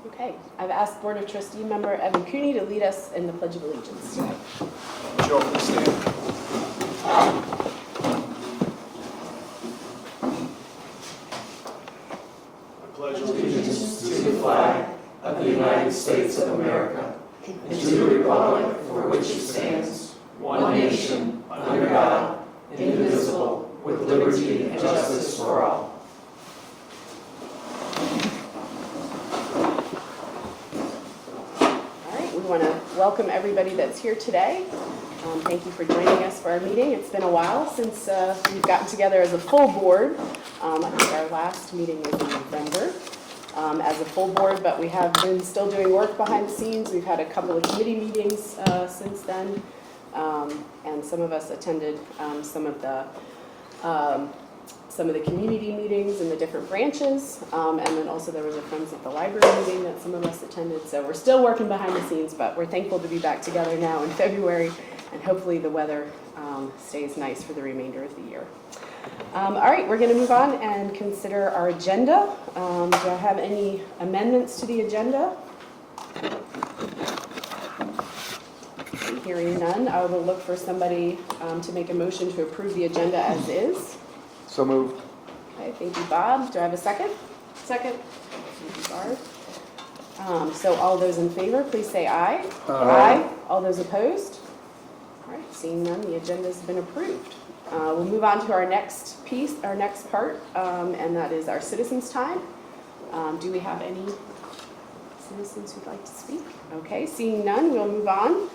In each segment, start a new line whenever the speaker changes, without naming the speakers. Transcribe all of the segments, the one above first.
Okay, I've asked Board of Trustee member Evan Cooney to lead us in the Pledge of Allegiance today.
Joe, please stand. I pledge
allegiance to the flag of the United States of America and to the republic for which it stands, one nation, under God, indivisible, with liberty and justice for all.
All right, we want to welcome everybody that's here today. Thank you for joining us for our meeting. It's been a while since we've gotten together as a full board. I think our last meeting was in November as a full board, but we have been still doing work behind the scenes. We've had a couple of committee meetings since then, and some of us attended some of the community meetings in the different branches, and then also there was a Friends at the Library meeting that some of us attended. So we're still working behind the scenes, but we're thankful to be back together now in February, and hopefully the weather stays nice for the remainder of the year. All right, we're going to move on and consider our agenda. Do I have any amendments to the agenda? Hearing none, I will look for somebody to make a motion to approve the agenda as is.
So moved.
Okay, thank you, Bob. Do I have a second? Second. Thank you, Barb. So all those in favor, please say aye. Aye. All those opposed? All right, seeing none, the agenda's been approved. We'll move on to our next piece, our next part, and that is our citizens' time. Do we have any citizens who'd like to speak? Okay, seeing none, we'll move on.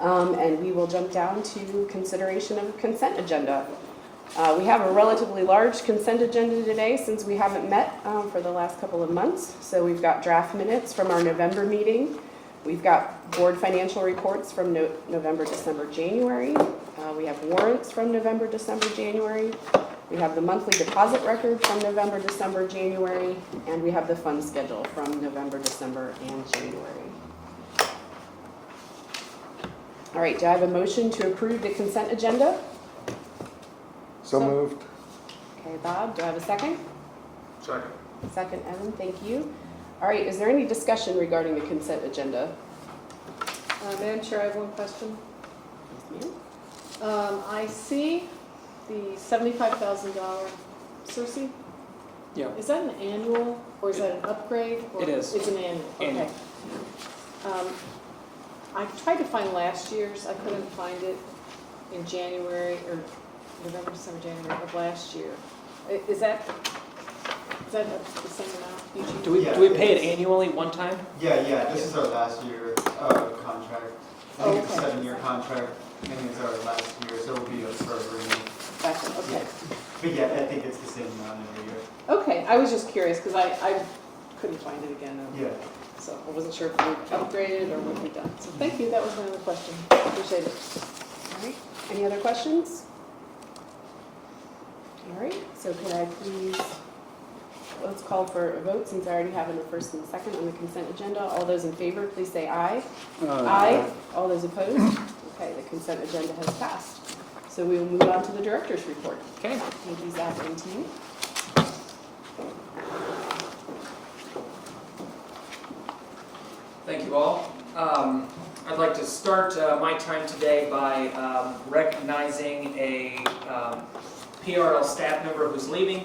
And we will jump down to consideration of the consent agenda. We have a relatively large consent agenda today since we haven't met for the last couple of months. So we've got draft minutes from our November meeting. We've got board financial reports from November, December, January. We have warrants from November, December, January. We have the monthly deposit record from November, December, January. And we have the fund schedule from November, December, and January. All right, do I have a motion to approve the consent agenda?
So moved.
Okay, Bob, do I have a second?
Second.
Second, Evan, thank you. All right, is there any discussion regarding the consent agenda?
Madam Chair, I have one question.
Yes, ma'am.
I see the $75,000 Cersei.
Yeah.
Is that an annual or is that an upgrade? Or
It is.
It's an annual.
Annual.
Okay. I tried to find last year's. I couldn't find it in January or November, December, January of last year. Is that the same amount usually?
Do we pay it annually one time?
Yeah, this is our last year contract. I think it's a
Okay.
7-year contract, and it's our last year, so it'll be a further renewal.
Gotcha, okay.
But yeah, I think it's the same amount every year.
Okay, I was just curious because I couldn't find it again.
Yeah.
So I wasn't sure if we upgraded or what we've done. So thank you, that was my only question. Appreciate it.
All right, any other questions? All right, so could I please, let's call for a vote since I already have a first and a second on the consent agenda. All those in favor, please say aye. Aye. All those opposed? Okay, the consent agenda has passed. So we will move on to the director's report.
Okay.
Thank you, Zach, and to you.
Thank you all. I'd like to start my time today by recognizing a PRL staff member who's leaving.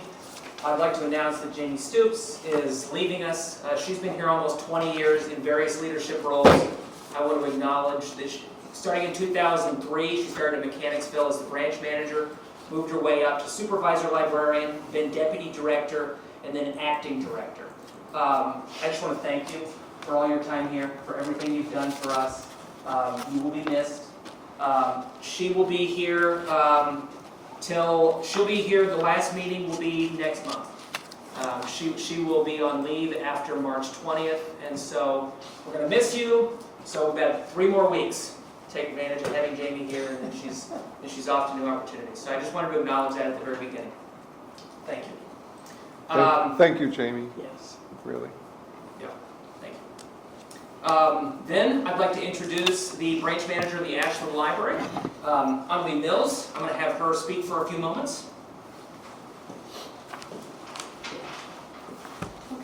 I'd like to announce that Jamie Stoops is leaving us. She's been here almost 20 years in various leadership roles. I want to acknowledge that starting in 2003, she started at Mechanicsville as the branch manager, moved her way up to supervisor librarian, then deputy director, and then acting director. I just want to thank you for all your time here, for everything you've done for us. You will be missed. She will be here the last meeting will be next month. She will be on leave after March 20th, and so we're going to miss you. So we've got 3 more weeks to take advantage of having Jamie here, and then she's off to new opportunities. So I just wanted to acknowledge that at the very beginning. Thank you.
Thank you, Jamie.
Yes.
Really.
Yeah, thank you. Then I'd like to introduce the branch manager of the Ashland Library, Emily Mills. I'm going to have her speak for a few moments.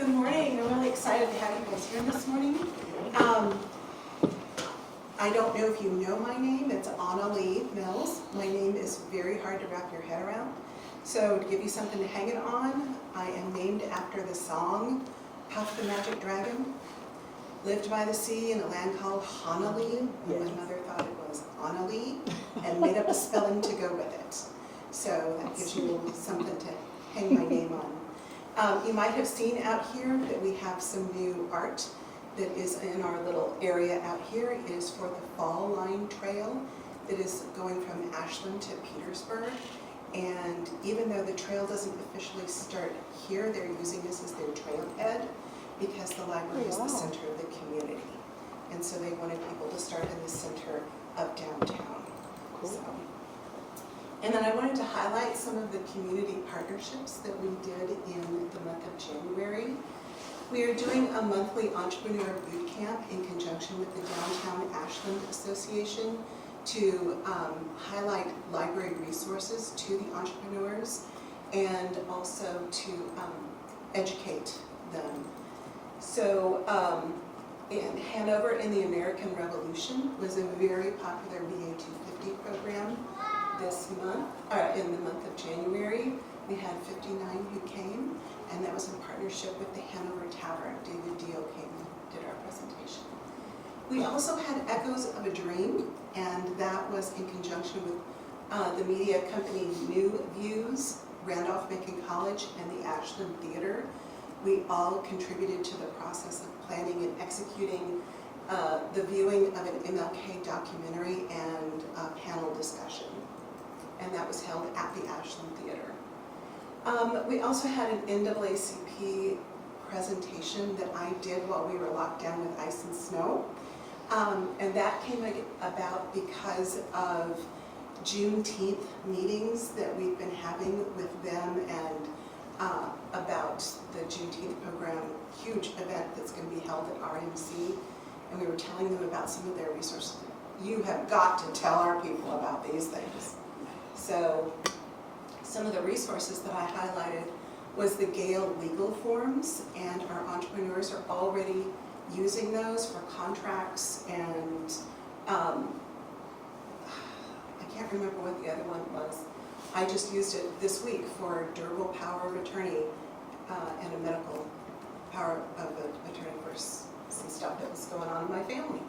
Good morning. I'm really excited to have you guys here this morning. I don't know if you know my name. It's Anna Lee Mills. My name is very hard to wrap your head around. So to give you something to hang it on, I am named after the song Puff the Magic Dragon. Lived by the sea in a land called Honolulu. And my mother thought it was Annalee and made up a spelling to go with it. So that gives you something to hang my name on. You might have seen out here that we have some new art that is in our little area out here. It is for the Fall Line Trail that is going from Ashland to Petersburg. And even though the trail doesn't officially start here, they're using this as their trailhead because the library is the center of the community. And so they wanted people to start in the center of downtown. So. And then I wanted to highlight some of the community partnerships that we did in the month of January. We are doing a monthly entrepreneur boot camp in conjunction with the Downtown Ashland Association to highlight library resources to the entrepreneurs and also to educate them. So in Hanover in the American Revolution was a very popular VA 250 program this month, in the month of January. We had 59 who came, and that was in partnership with the Hanover Tavern. David Dio came and did our presentation. We also had Echoes of a Dream, and that was in conjunction with the media company New Views, Randolph-Macon College, and the Ashland Theater. We all contributed to the process of planning and executing the viewing of an MLK documentary and a panel discussion. And that was held at the Ashland Theater. We also had an NAACP presentation that I did while we were locked down with ice and snow. And that came about because of Juneteenth meetings that we've been having with them and about the Juneteenth program, huge event that's going to be held at RMC. And we were telling them about some of their resources. You have got to tell our people about these things. So some of the resources that I highlighted was the Gale legal forms, and our entrepreneurs are already using those for contracts, and I can't remember what the other one was. I just used it this week for durable power of attorney and a medical power of attorney for some stuff that was going on in my family.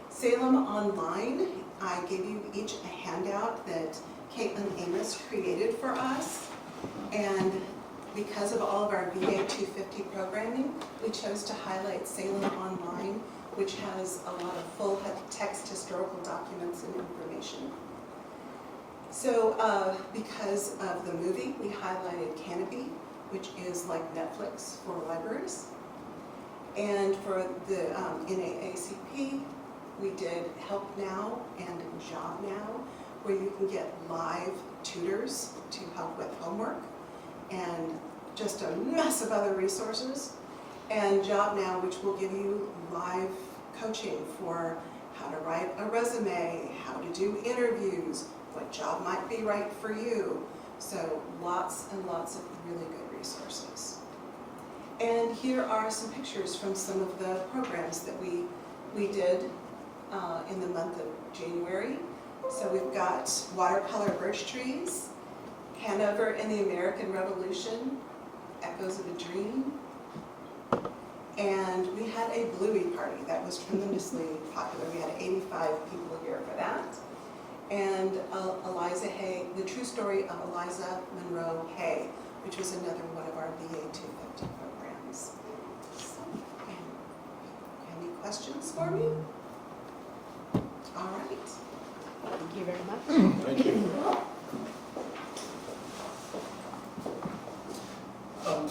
Salem Online, I gave you each a handout that Caitlin Amos created for us, and because of all of our VA 250 programming, we chose to highlight Salem Online, which has a lot of full text historical documents and information. So because of the movie, we highlighted Canopy, which is like Netflix for libraries. And for the NAACP, we did Help Now and Job Now, where you can get live tutors to help with homework and just a mess of other resources. And Job Now, which will give you live coaching for how to write a resume, how to do interviews, what job might be right for you. So lots and lots of really good resources. And here are some pictures from some of the programs that we did in the month of January. So we've got watercolor birch trees, Hanover in the American Revolution, Echoes of a Dream, and we had a Bluey party that was tremendously popular. We had 85 people here for that. And Eliza Hay, the true story of Eliza Monroe Hay, which was another one of our VA 250 programs. So, any questions for me? All right.
Thank you very much.
Thank you.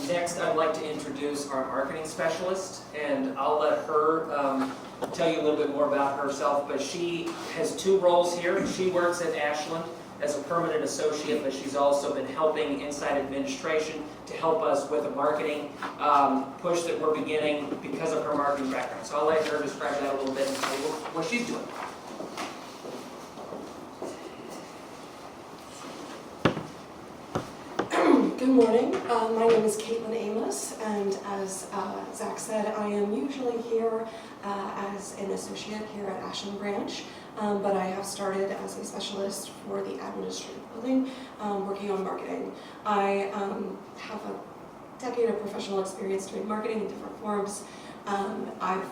Next, I'd like to introduce our marketing specialist, and I'll let her tell you a little bit more about herself, but she has two roles here. She works at Ashland as a permanent associate, but she's also been helping inside administration to help us with a marketing push that we're beginning because of her marketing background. So I'll let her describe that a little bit and tell you what she's doing.
Good morning. My name is Caitlin Amos, and as Zach said, I am usually here as an associate here at Ashland Branch, but I have started as a specialist for the administrative building, working on marketing. I have a decade of professional experience doing marketing in different forms. I've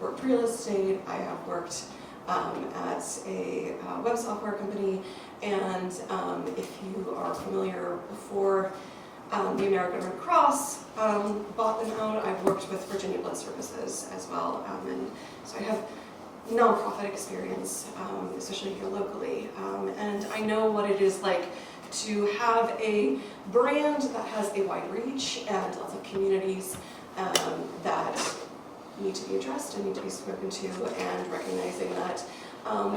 worked real estate, I have worked at a web software company, and if you are familiar, before the American Red Cross bought them out, I've worked with Virginia Blood Services as well, and so I have nonprofit experience, especially here locally, and I know what it is like to have a brand that has a wide reach and lots of communities that need to be addressed and need to be spoken to, and recognizing that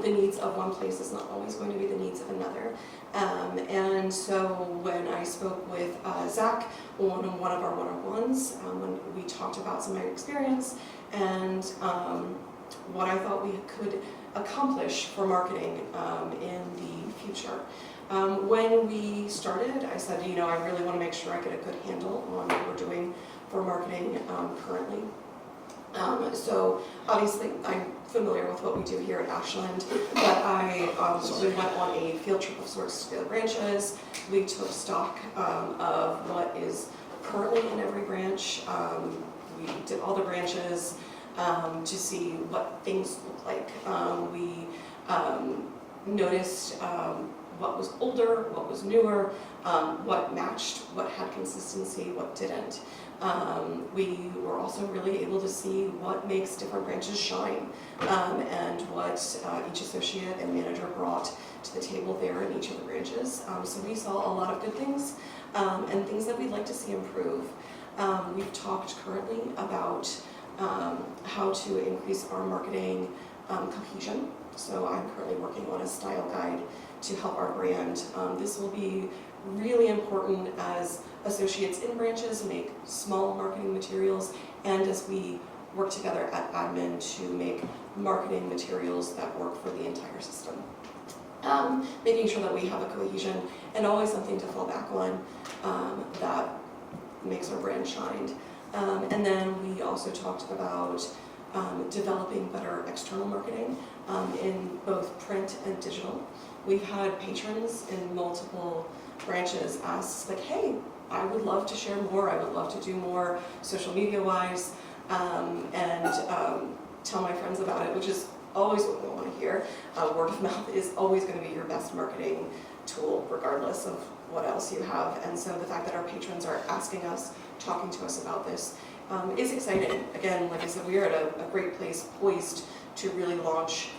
the needs of one place is not always going to be the needs of another. And so when I spoke with Zach on one of our one-on-ones, when we talked about some of my experience and what I thought we could accomplish for marketing in the future. When we started, I said, you know, I really want to make sure I get a good handle on what we're doing for marketing currently. So obviously I'm familiar with what we do here at Ashland, but we went on a field trip of sorts to the other branches. We took stock of what is currently in every branch. We did all the branches to see what things look like. We noticed what was older, what was newer, what matched, what had consistency, what didn't. We were also really able to see what makes different branches shine, and what each associate and manager brought to the table there in each of the branches. So we saw a lot of good things and things that we'd like to see improve. We've talked currently about how to increase our marketing cohesion. So I'm currently working on a style guide to help our brand. This will be really important as associates in branches make small marketing materials, and as we work together at admin to make marketing materials that work for the entire system. Making sure that we have a cohesion and always something to fall back on that makes our brand shine. And then we also talked about developing better external marketing in both print and digital. We've had patrons in multiple branches ask, like, hey, I would love to share more, I would love to do more social media wise, and tell my friends about it, which is always what we want to hear. Word of mouth is always going to be your best marketing tool, regardless of what else you have. And so the fact that our patrons are asking us, talking to us about this, is exciting. Again, like I said, we are at a great place, poised to really launch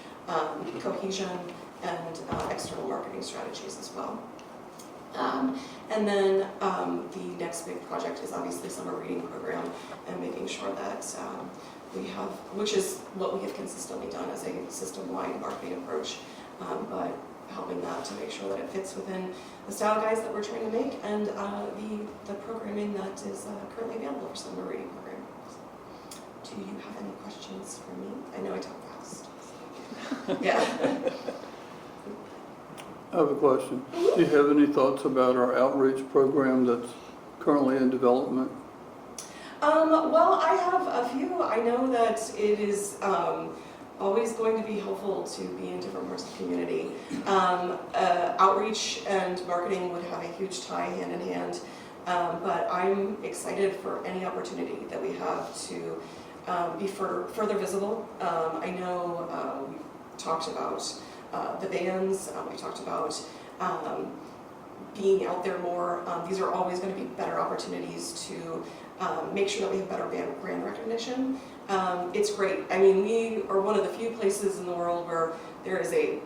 cohesion and external marketing strategies as well. And then the next big project is obviously summer reading program, and making sure that we have, which is what we have consistently done as a system-wide marketing approach, but helping that to make sure that it fits within the style guides that we're trying to make, and the programming that is currently available for summer reading program. Do you have any questions for me? I know I talk fast. Yeah.
I have a question. Do you have any thoughts about our outreach program that's currently in development?
Well, I have a few. I know that it is always going to be helpful to be in different parts of the community. Outreach and marketing would have a huge tie hand in hand, but I'm excited for any opportunity that we have to be further visible. I know we talked about the bands, we talked about being out there more. These are always going to be better opportunities to make sure that we have better brand recognition. It's great. I mean, we are one of the few places in the world where there is a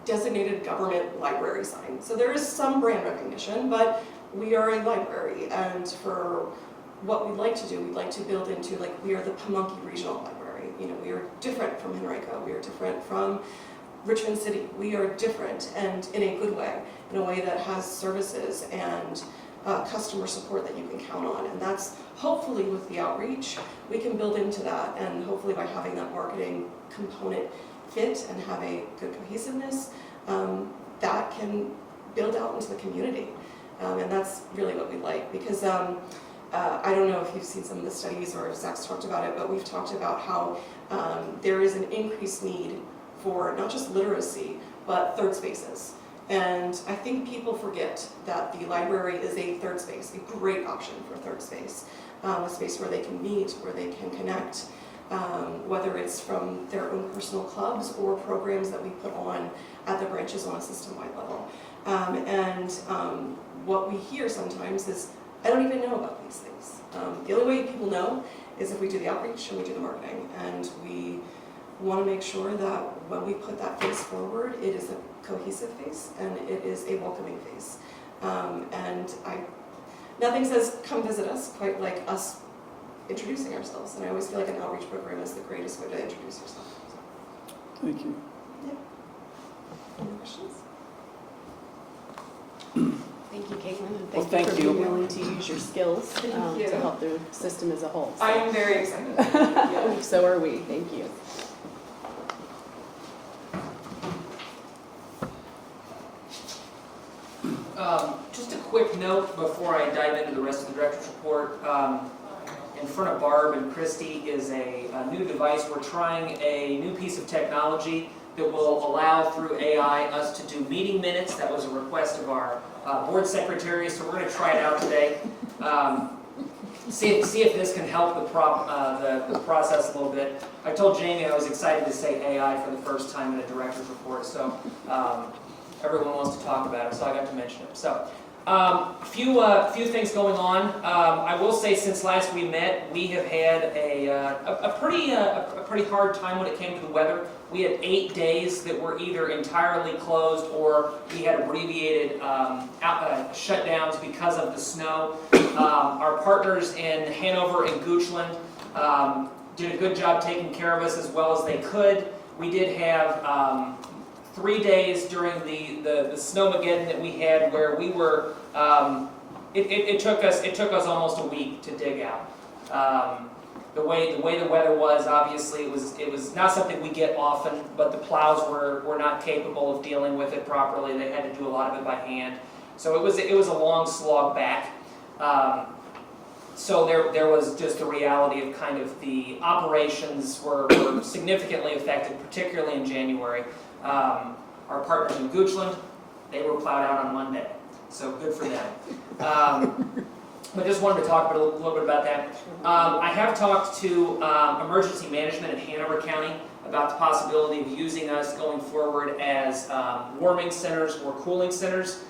designated government library sign. So there is some brand recognition, but we are a library, and for what we'd like to do, we'd like to build into, like, we are the Pamunkey Regional Library. You know, we are different from Henrico, we are different from Richmond City. We are different, and in a good way, in a way that has services and customer support that you can count on. And that's hopefully with the outreach, we can build into that, and hopefully by having that marketing component fit and have a good cohesiveness, that can build out into the community. And that's really what we like, because I don't know if you've seen some of the studies or if Zach's talked about it, but we've talked about how there is an increased need for not just literacy, but third spaces. And I think people forget that the library is a third space, a great option for a third space, a space where they can meet, where they can connect, whether it's from their own personal clubs or programs that we put on at the branches on a system-wide level. What we hear sometimes is, I don't even know about these things. The only way people know is if we do the outreach and we do the marketing, and we want to make sure that when we put that face forward, it is a cohesive face and it is a welcoming face. Nothing says come visit us quite like us introducing ourselves, and I always feel like an outreach program is the greatest way to introduce yourself. So,
Thank you.
yeah. Any questions?
Thank you, Caitlin, and
Well,
thank you
thank
for
you.
being willing to use your skills
Thank you.
to help the system as a whole.
I am very excited.
So are we, thank you.
Just a quick note before I dive into the rest of the director's report. In front of Barb and Christy is a new device. We're trying a new piece of technology that will allow through AI us to do meeting minutes. That was a request of our board secretary, so we're going to try it out today. See if this can help the process a little bit. I told Jamie I was excited to say AI for the first time in a director's report, so everyone wants to talk about it, so I got to mention it. So, a few things going on. I will say, since last we met, we have had a pretty hard time when it came to the weather. We had 8 days that were either entirely closed or we had abbreviated shutdowns because of the snow. Our partners in Hanover and Goochland did a good job taking care of us as well as they could. We did have 3 days during the snowmageddon that we had where we were, it took us almost a week to dig out. The way the weather was, obviously it was not something we get often, but the plows were not capable of dealing with it properly. They had to do a lot of it by hand. So it was a long slog back. So there was just the reality of kind of the operations were significantly affected, particularly in January. Our partners in Goochland, they were plowed out on Monday, so good for them. But just wanted to talk a little bit about that. I have talked to emergency management in Hanover County about the possibility of using us going forward as warming centers or cooling centers.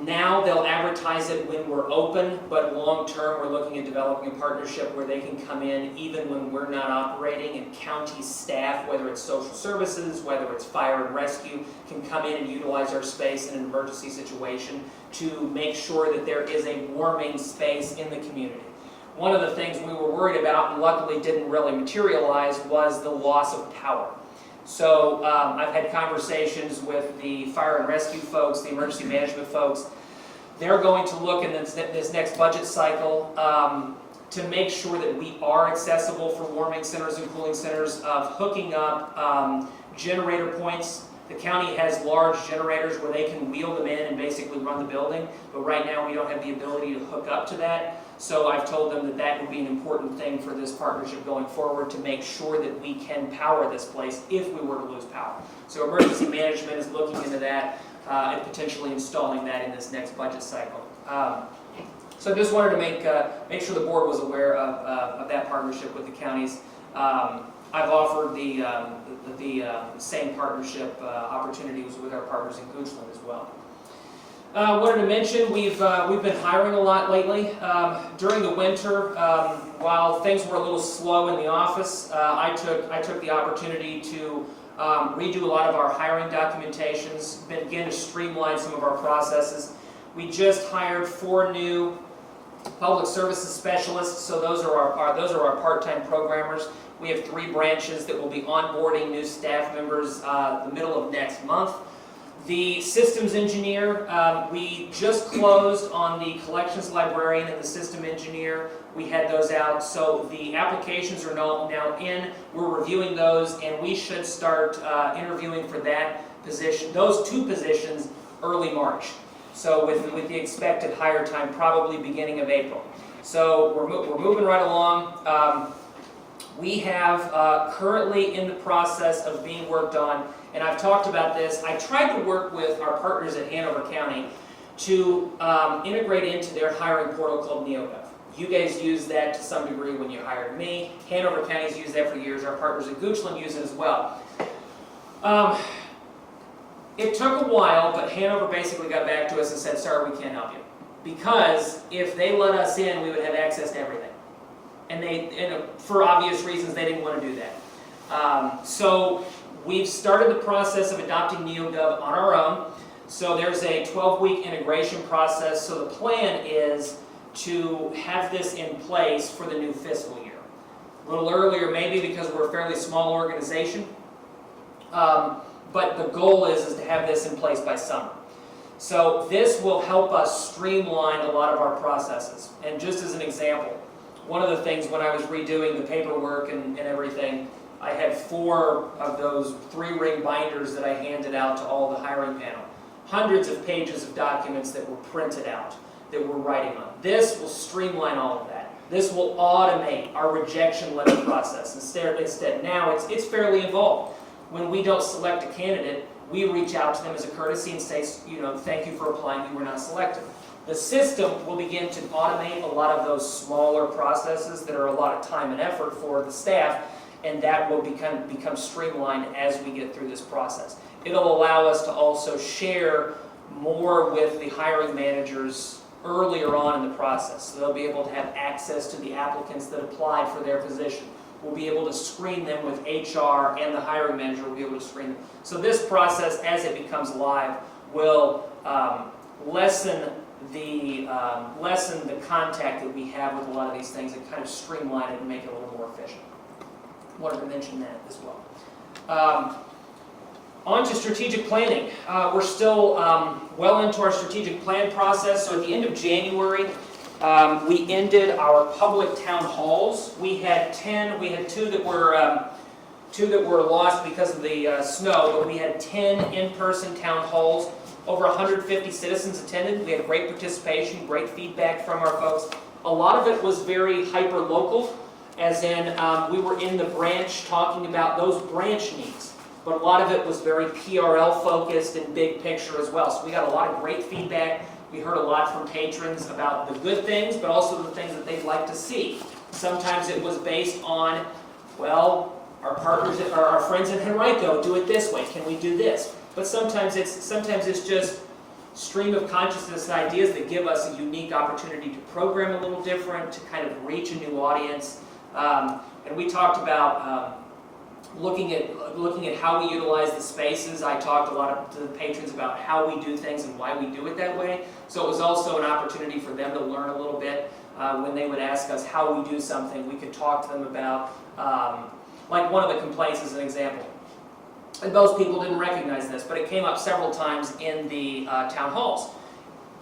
Now they'll advertise it when we're open, but long term we're looking at developing a partnership where they can come in even when we're not operating, and county staff, whether it's social services, whether it's fire and rescue, can come in and utilize our space in an emergency situation to make sure that there is a warming space in the community. One of the things we were worried about, and luckily didn't really materialize, was the loss of power. So I've had conversations with the fire and rescue folks, the emergency management folks. They're going to look in this next budget cycle to make sure that we are accessible for warming centers and cooling centers, of hooking up generator points. The county has large generators where they can wheel them in and basically run the building, but right now we don't have the ability to hook up to that. So I've told them that that would be an important thing for this partnership going forward, to make sure that we can power this place if we were to lose power. So emergency management is looking into that and potentially installing that in this next budget cycle. So I just wanted to make sure the board was aware of that partnership with the counties. I've offered the same partnership opportunities with our partners in Goochland as well. Wanted to mention we've been hiring a lot lately. During the winter, while things were a little slow in the office, I took the opportunity to redo a lot of our hiring documentations, begin to streamline some of our processes. We just hired 4 new public services specialists, so those are our part-time programmers. We have 3 branches that will be onboarding new staff members the middle of next month. The systems engineer, we just closed on the collections librarian and the system engineer. We had those out, so the applications are now in. We're reviewing those, and we should start interviewing for that position, those 2 positions, early March. So with the expected hire time probably beginning of April. So we're moving right along. We have currently in the process of being worked on, and I've talked about this, I tried to work with our partners at Hanover County to integrate into their hiring portal called NeoGov. You guys use that to some degree when you hired me. Hanover County's used that for years. Our partners at Goochland use it as well. It took a while, but Hanover basically got back to us and said, sorry, we can't help you. Because if they let us in, we would have access to everything. And for obvious reasons, they didn't want to do that. So we've started the process of adopting NeoGov on our own. So there's a 12-week integration process. So the plan is to have this in place for the new fiscal year. A little earlier maybe because we're a fairly small organization. But the goal is to have this in place by summer. So this will help us streamline a lot of our processes. And just as an example, one of the things when I was redoing the paperwork and everything, I had 4 of those 3-ring binders that I handed out to all the hiring panel. Hundreds of pages of documents that were printed out, that we're writing on. This will streamline all of that. This will automate our rejection letter process. Instead now it's fairly involved. When we don't select a candidate, we reach out to them as a courtesy and say, you know, thank you for applying, you were not selected. The system will begin to automate a lot of those smaller processes that are a lot of time and effort for the staff, and that will become streamlined as we get through this process. It'll allow us to also share more with the hiring managers earlier on in the process. So they'll be able to have access to the applicants that applied for their position. We'll be able to screen them with HR, and the hiring manager will be able to screen them. So this process, as it becomes live, will lessen the contact that we have with a lot of these things and kind of streamline it and make it a little more efficient. Wanted to mention that as well. On to strategic planning. We're still well into our strategic plan process. So at the end of January, we ended our public town halls. We had 10. We had two that were lost because of the snow, but we had 10 in-person town halls. Over 150 citizens attended. We had great participation, great feedback from our folks. A lot of it was very hyper-local, as in we were in the branch talking about those branch needs. But a lot of it was very PRL focused and big picture as well. So we got a lot of great feedback. We heard a lot from patrons about the good things, but also the things that they'd like to see. Sometimes it was based on, well, our partners, our friends in Henrico do it this way. Can we do this? But sometimes it's just stream of consciousness and ideas that give us a unique opportunity to program a little different, to kind of reach a new audience. And we talked about looking at how we utilize the spaces. I talked a lot to the patrons about how we do things and why we do it that way. So it was also an opportunity for them to learn a little bit. When they would ask us how we do something, we could talk to them about, like one of the complaints as an example. And most people didn't recognize this, but it came up several times in the town halls.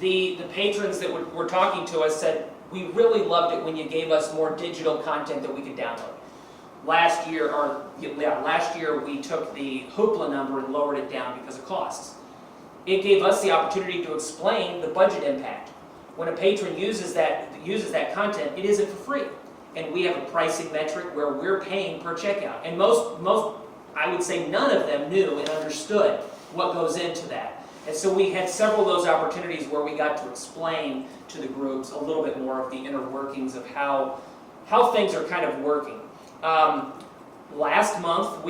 The patrons that were talking to us said, we really loved it when you gave us more digital content that we could download. Last year we took the hoopla number and lowered it down because of costs. It gave us the opportunity to explain the budget impact. When a patron uses that content, it isn't for free. And we have a pricing metric where we're paying per checkout. And most, I would say none of them knew and understood what goes into that. And so we had several of those opportunities where we got to explain to the groups a little bit more of the inner workings of how things are kind of working. Last month,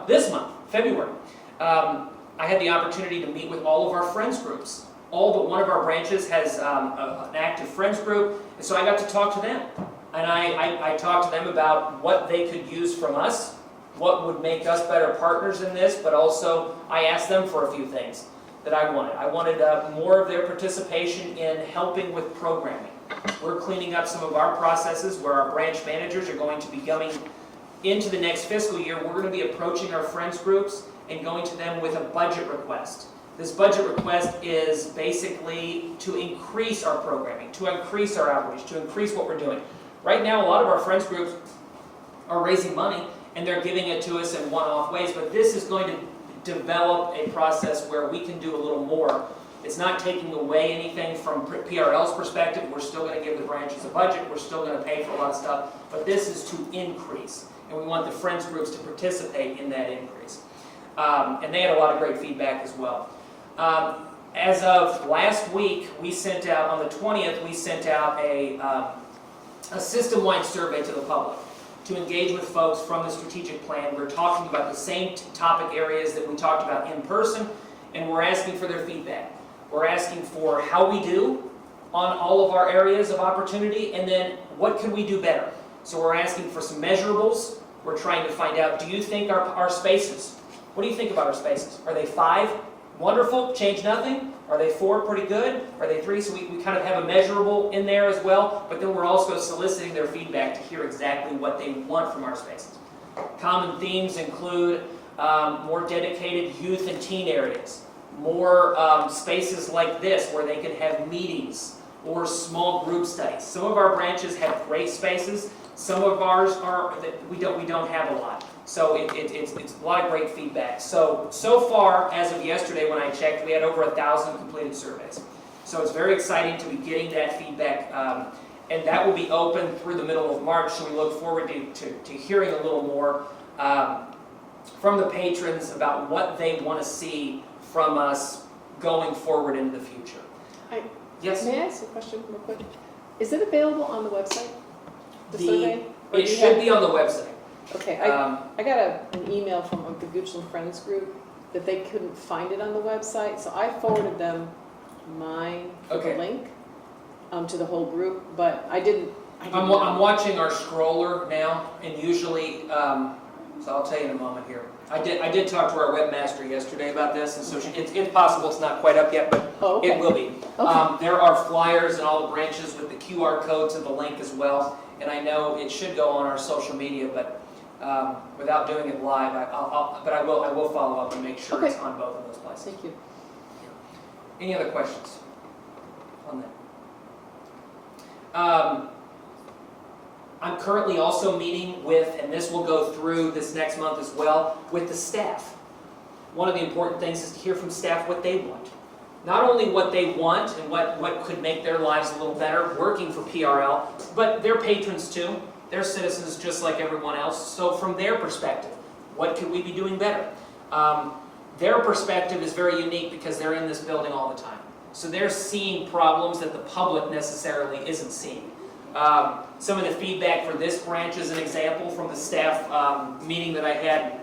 this month, February, I had the opportunity to meet with all of our friends groups. All but one of our branches has an active friends group, and so I got to talk to them. And I talked to them about what they could use from us, what would make us better partners in this, but also I asked them for a few things that I wanted. I wanted more of their participation in helping with programming. We're cleaning up some of our processes where our branch managers are going to be coming into the next fiscal year. We're going to be approaching our friends groups and going to them with a budget request. This budget request is basically to increase our programming, to increase our outreach, to increase what we're doing. Right now, a lot of our friends groups are raising money and they're giving it to us in one-off ways, but this is going to develop a process where we can do a little more. It's not taking away anything from PRL's perspective. We're still going to give the branches a budget. We're still going to pay for a lot of stuff. But this is to increase. And we want the Friends groups to participate in that increase. And they had a lot of great feedback as well. As of last week, we sent out, on the 20th, we sent out a system-wide survey to the public to engage with folks from the strategic plan. We're talking about the same topic areas that we talked about in person, and we're asking for their feedback. We're asking for how we do on all of our areas of opportunity, and then what could we do better? So we're asking for some measurables. We're trying to find out, do you think our spaces, what do you think about our spaces? Are they 5? Wonderful, change nothing? Are they 4, pretty good? Are they 3? So we kind of have a measurable in there as well, but then we're also soliciting their feedback to hear exactly what they want from our spaces. Common themes include more dedicated youth and teen areas, more spaces like this where they can have meetings or small group studies. Some of our branches have great spaces. Some of ours are we don't have a lot. So it's a lot of great feedback. So far, as of yesterday when I checked, we had over 1,000 completed surveys. So it's very exciting to be getting that feedback, and that will be open through the middle of March. So we look forward to hearing a little more from the patrons about what they want to see from us going forward into the future. Yes?
May I ask a question real quick? Is it available on the website, the survey? Or
It
do you
should
have-
be on the website.
Okay, I got an email from the Goochland Friends group that they couldn't find it on the website, so I forwarded them mine,
Okay.
the link, to the whole group, but I didn't
I'm
know.
watching our scroller now, and usually, so I'll tell you in a moment here. I did talk to our webmaster yesterday about this, and so it's possible it's not quite up yet, but
Oh, okay.
it will be.
Okay.
There are flyers in all the branches with the QR code to the link as well, and I know it should go on our social media, but without doing it live, but I will follow up and make sure
Okay.
it's on both of those places.
Thank you.
Any other questions on that? I'm currently also meeting with, and this will go through this next month as well, with the staff. One of the important things is to hear from staff what they want. Not only what they want and what could make their lives a little better working for PRL, but they're patrons too. They're citizens just like everyone else. So from their perspective, what could we be doing better? Their perspective is very unique because they're in this building all the time. So they're seeing problems that the public necessarily isn't seeing. Some of the feedback for this branch, as an example, from the staff meeting that I had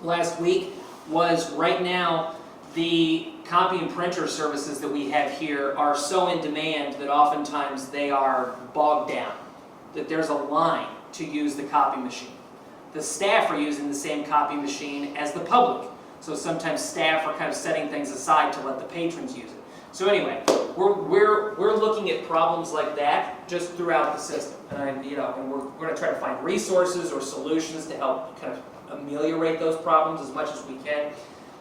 last week, was right now the copy and printer services that we have here are so in demand that oftentimes they are bogged down, that there's a line to use the copy machine. The staff are using the same copy machine as the public, so sometimes staff are kind of setting things aside to let the patrons use it. So anyway, we're looking at problems like that just throughout the system, and we're going to try to find resources or solutions to help kind of ameliorate those problems as much as we can.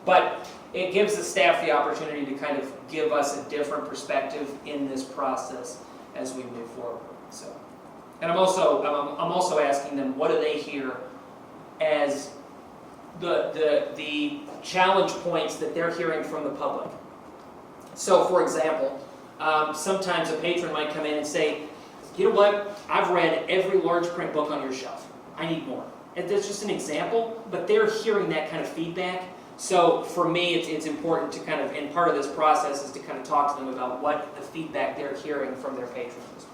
But it gives the staff the opportunity to kind of give us a different perspective in this process as we move forward. So, and I'm also asking them, what do they hear as the challenge points that they're hearing from the public? So, for example, sometimes a patron might come in and say, you know what, I've read every large print book on your shelf. I need more. And that's just an example, but they're hearing that kind of feedback. So for me, it's important to kind of, and part of this process is to kind of talk to them about what the feedback they're hearing from their patrons.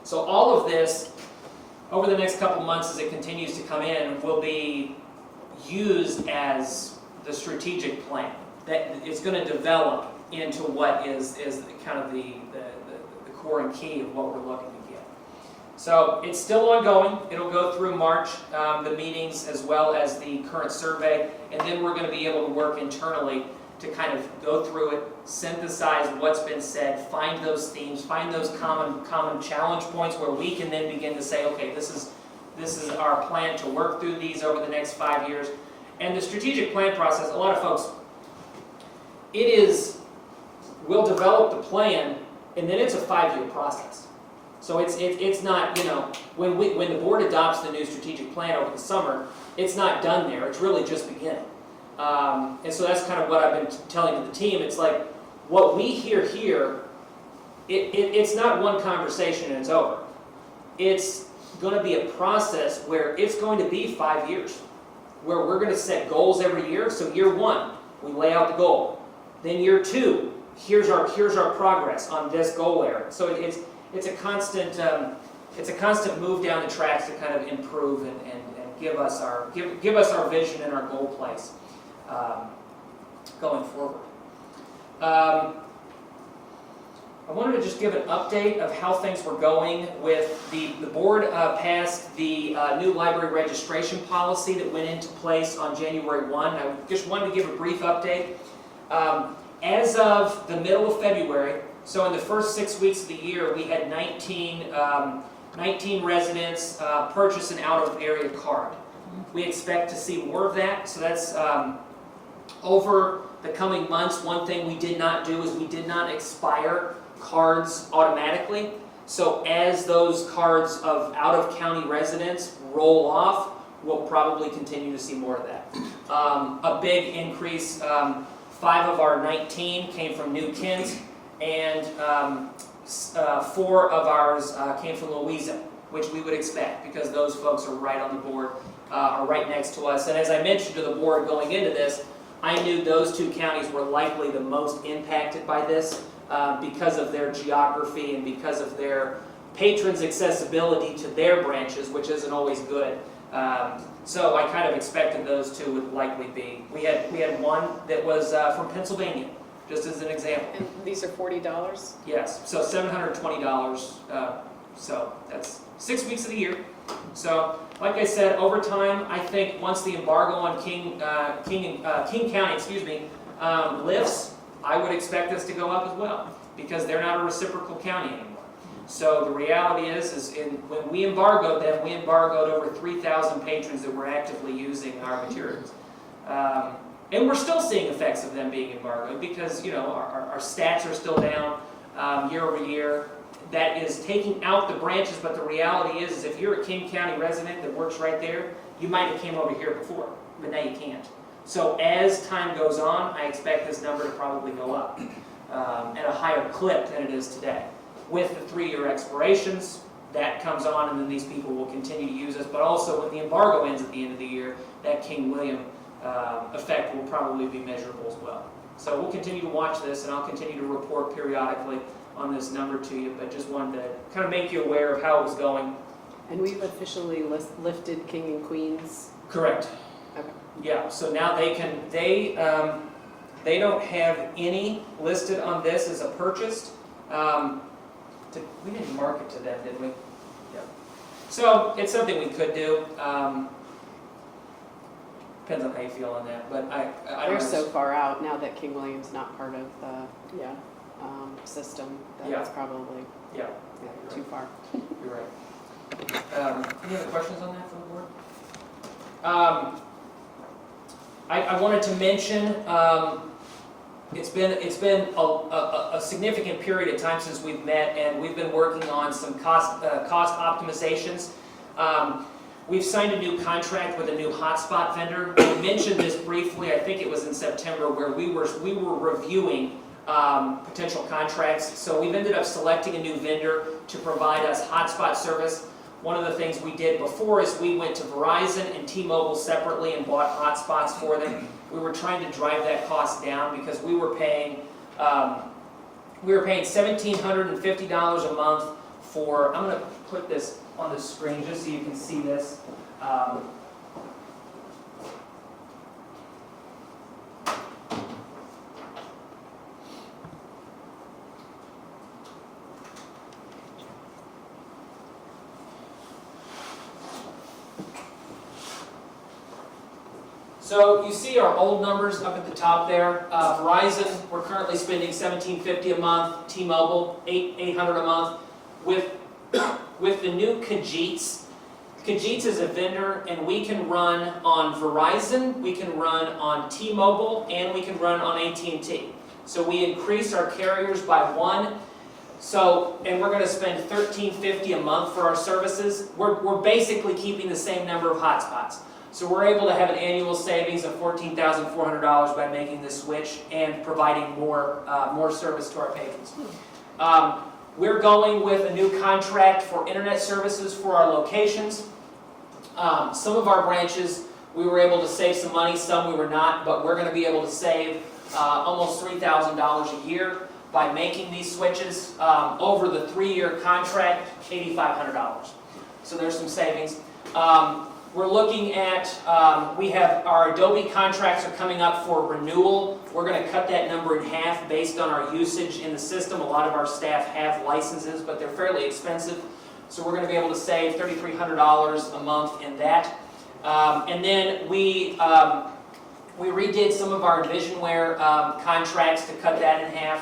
So all of this, over the next couple months as it continues to come in, will be used as the strategic plan. That it's going to develop into what is kind of the core and key of what we're looking to get. So it's still ongoing. It'll go through March, the meetings as well as the current survey, and then we're going to be able to work internally to kind of go through it, synthesize what's been said, find those themes, find those common challenge points where we can then begin to say, okay, this is our plan to work through these over the next 5 years. And the strategic plan process, a lot of folks, we'll develop the plan, and then it's a 5-year process. So it's not, when the board adopts the new strategic plan over the summer, it's not done there. It's really just beginning. And so that's kind of what I've been telling to the team. It's like, what we hear here, it's not one conversation and it's over. It's going to be a process where it's going to be 5 years, where we're going to set goals every year. So year 1, we lay out the goal. Then year 2, here's our progress on this goal area. So it's a constant move down the tracks to kind of improve and give us our vision and our goal place going forward. I wanted to just give an update of how things were going with the board passed the new library registration policy that went into place on January 1. I just wanted to give a brief update. As of the middle of February, so in the first 6 weeks of the year, we had 19 residents purchase an out-of-area card. We expect to see more of that, so that's over the coming months. One thing we did not do is we did not expire cards automatically. So as those cards of out-of-county residents roll off, we'll probably continue to see more of that. A big increase, 5 of our 19 came from New Kent, and 4 of ours came from Louisa, which we would expect because those folks are right on the board, are right next to us. And as I mentioned to the board going into this, I knew those 2 counties were likely the most impacted by this because of their geography and because of their patrons' accessibility to their branches, which isn't always good. So I kind of expected those 2 would likely be. We had one that was from Pennsylvania, just as an example.
And these are $40?
Yes, so $720. So that's 6 weeks of the year. So, like I said, over time, I think once the embargo on King County, lifts, I would expect this to go up as well because they're not a reciprocal county anymore. So the reality is when we embargoed them, we embargoed over 3,000 patrons that were actively using our materials. And we're still seeing effects of them being embargoed because, our stats are still down year over year. That is taking out the branches, but the reality is if you're a King County resident that works right there, you might have came over here before, but now you can't. So as time goes on, I expect this number to probably go up at a higher clip than it is today. With the 3-year expirations, that comes on and then these people will continue to use us, but also when the embargo ends at the end of the year, that King William effect will probably be measurable as well. So we'll continue to watch this and I'll continue to report periodically on this number to you, but just wanted to kind of make you aware of how it was going.
And we've officially lifted King and Queens.
Correct.
Okay.
Yeah, so now they don't have any listed on this as a purchased. We didn't mark it to them, did we? Yeah. So it's something we could do. Depends on how you feel on that, but I don't
They're
know.
so far out now that King William's not part of the system that
Yeah.
it's probably
Yeah,
too far.
you're right. Any other questions on that from the board? I wanted to mention, it's been a significant period of time since we've met, and we've been working on some cost optimizations. We've signed a new contract with a new hotspot vendor. We mentioned this briefly, I think it was in September, where we were reviewing potential contracts. So we've ended up selecting a new vendor to provide us hotspot service. One of the things we did before is we went to Verizon and T-Mobile separately and bought hotspots for them. We were trying to drive that cost down because we were paying $1,750 a month for, I'm going to put this on the screen just so you can see this. So you see our old numbers up at the top there. Verizon, we're currently spending $1,750 a month. T-Mobile, $800 a month. With the new Kajits, Kajits is a vendor, and we can run on Verizon, we can run on T-Mobile, and we can run on AT&T. So we increased our carriers by 1. So, and we're going to spend $1,350 a month for our services. We're basically keeping the same number of hotspots. So we're able to have an annual savings of $14,400 by making this switch and providing more service to our patrons. We're going with a new contract for internet services for our locations. Some of our branches, we were able to save some money, some we were not, but we're going to be able to save almost $3,000 a year by making these switches. Over the 3-year contract, $8,500. So there's some savings. We're looking at, we have our Adobe contracts are coming up for renewal. We're going to cut that number in half based on our usage in the system. A lot of our staff have licenses, but they're fairly expensive. So we're going to be able to save $3,300 a month in that. And then we redid some of our Envisionware contracts to cut that in half,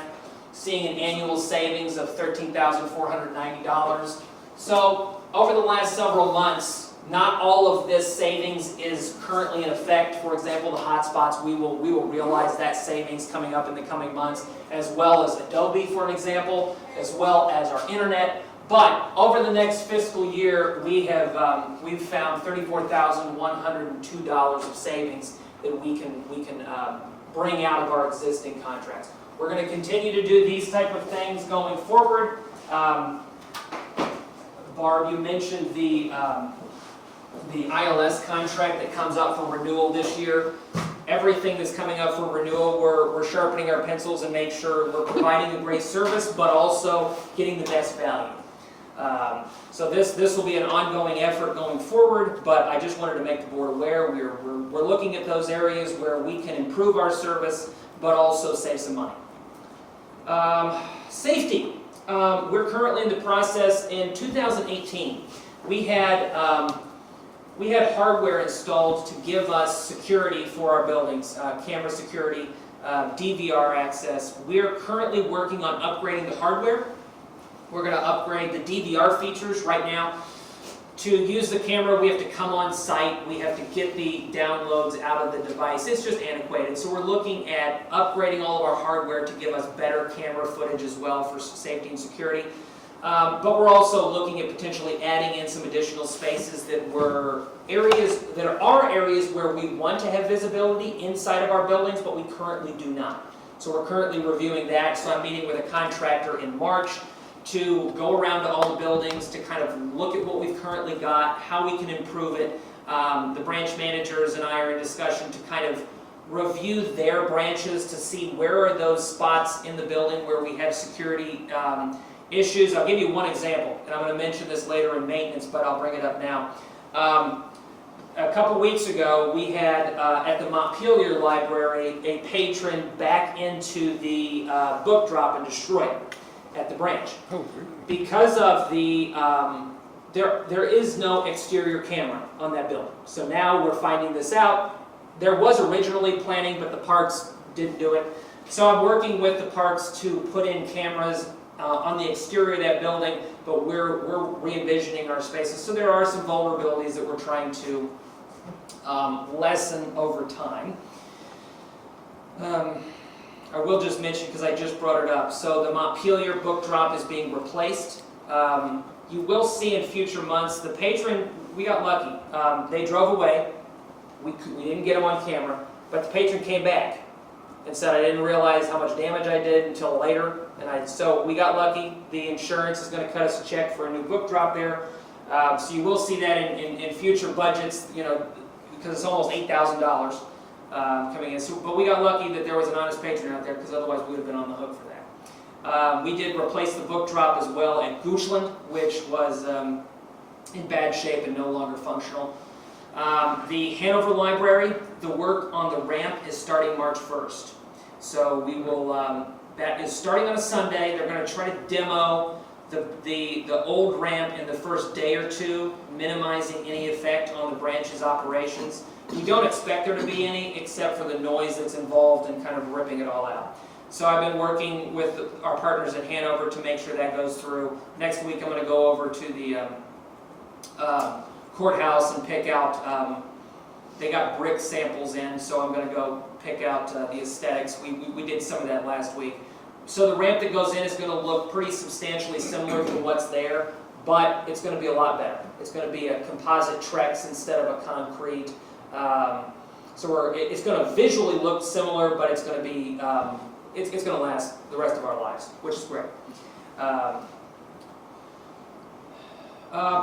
seeing an annual savings of $13,490. So over the last several months, not all of this savings is currently in effect. For example, the hotspots, we will realize that savings coming up in the coming months, as well as Adobe, for an example, as well as our internet. But over the next fiscal year, we've found $34,102 of savings that we can bring out of our existing contracts. We're going to continue to do these type of things going forward. Barb, you mentioned the ILS contract that comes up for renewal this year. Everything that's coming up for renewal, we're sharpening our pencils and make sure we're providing a great service, but also getting the best value. So this will be an ongoing effort going forward, but I just wanted to make the board aware we're looking at those areas where we can improve our service, but also save some money. Safety. We're currently in the process. In 2018, we had hardware installed to give us security for our buildings, camera security, DVR access. We are currently working on upgrading the hardware. We're going to upgrade the DVR features right now. To use the camera, we have to come on site. We have to get the downloads out of the device. It's just antiquated. So we're looking at upgrading all of our hardware to give us better camera footage as well for safety and security. But we're also looking at potentially adding in some additional spaces that are areas where we want to have visibility inside of our buildings, but we currently do not. So we're currently reviewing that. So I'm meeting with a contractor in March to go around to all the buildings to kind of look at what we've currently got, how we can improve it. The branch managers and I are in discussion to kind of review their branches to see where are those spots in the building where we have security issues. I'll give you one example, and I'm going to mention this later in maintenance, but I'll bring it up now. A couple weeks ago, we had at the Montpelier Library a patron back into the book drop and destroy it at the branch. Because of the, there is no exterior camera on that building. So now we're finding this out. There was originally planning, but the parks didn't do it. So I'm working with the parks to put in cameras on the exterior of that building, but we're re-envisioning our spaces. So there are some vulnerabilities that we're trying to lessen over time. I will just mention, because I just brought it up, so the Montpelier book drop is being replaced. You will see in future months, the patron, we got lucky. They drove away. We didn't get them on camera, but the patron came back and said, I didn't realize how much damage I did until later. So we got lucky. The insurance is going to cut us a check for a new book drop there. So you will see that in future budgets, because it's almost $8,000 coming in. So, but we got lucky that there was an honest patron out there, because otherwise we would have been on the hook for that. We did replace the book drop as well at Goochland, which was in bad shape and no longer functional. The Hanover Library, the work on the ramp is starting March 1st. So we will, that is starting on a Sunday. They're going to try to demo the old ramp in the first day or two, minimizing any effect on the branch's operations. We don't expect there to be any, except for the noise that's involved in kind of ripping it all out. So I've been working with our partners at Hanover to make sure that goes through. Next week I'm going to go over to the courthouse and pick out, they got brick samples in, so I'm going to go pick out the aesthetics. We did some of that last week. So the ramp that goes in is going to look pretty substantially similar to what's there, but it's going to be a lot better. It's going to be a composite Trex instead of a concrete. So it's going to visually look similar, but it's going to be, it's going to last the rest of our lives, which is great.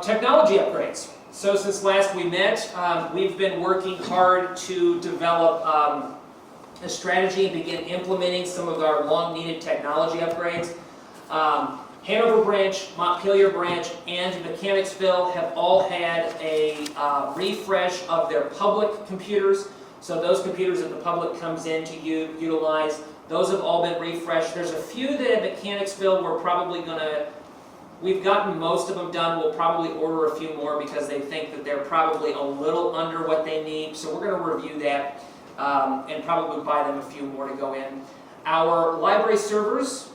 Technology upgrades. So since last we met, we've been working hard to develop a strategy and begin implementing some of our long-needed technology upgrades. Hanover branch, Montpelier branch, and Mechanicsville have all had a refresh of their public computers. So those computers that the public comes in to utilize, those have all been refreshed. There's a few that at Mechanicsville we're probably going to, we've gotten most of them done. We'll probably order a few more because they think that they're probably a little under what they need. So we're going to review that and probably buy them a few more to go in. Our library servers,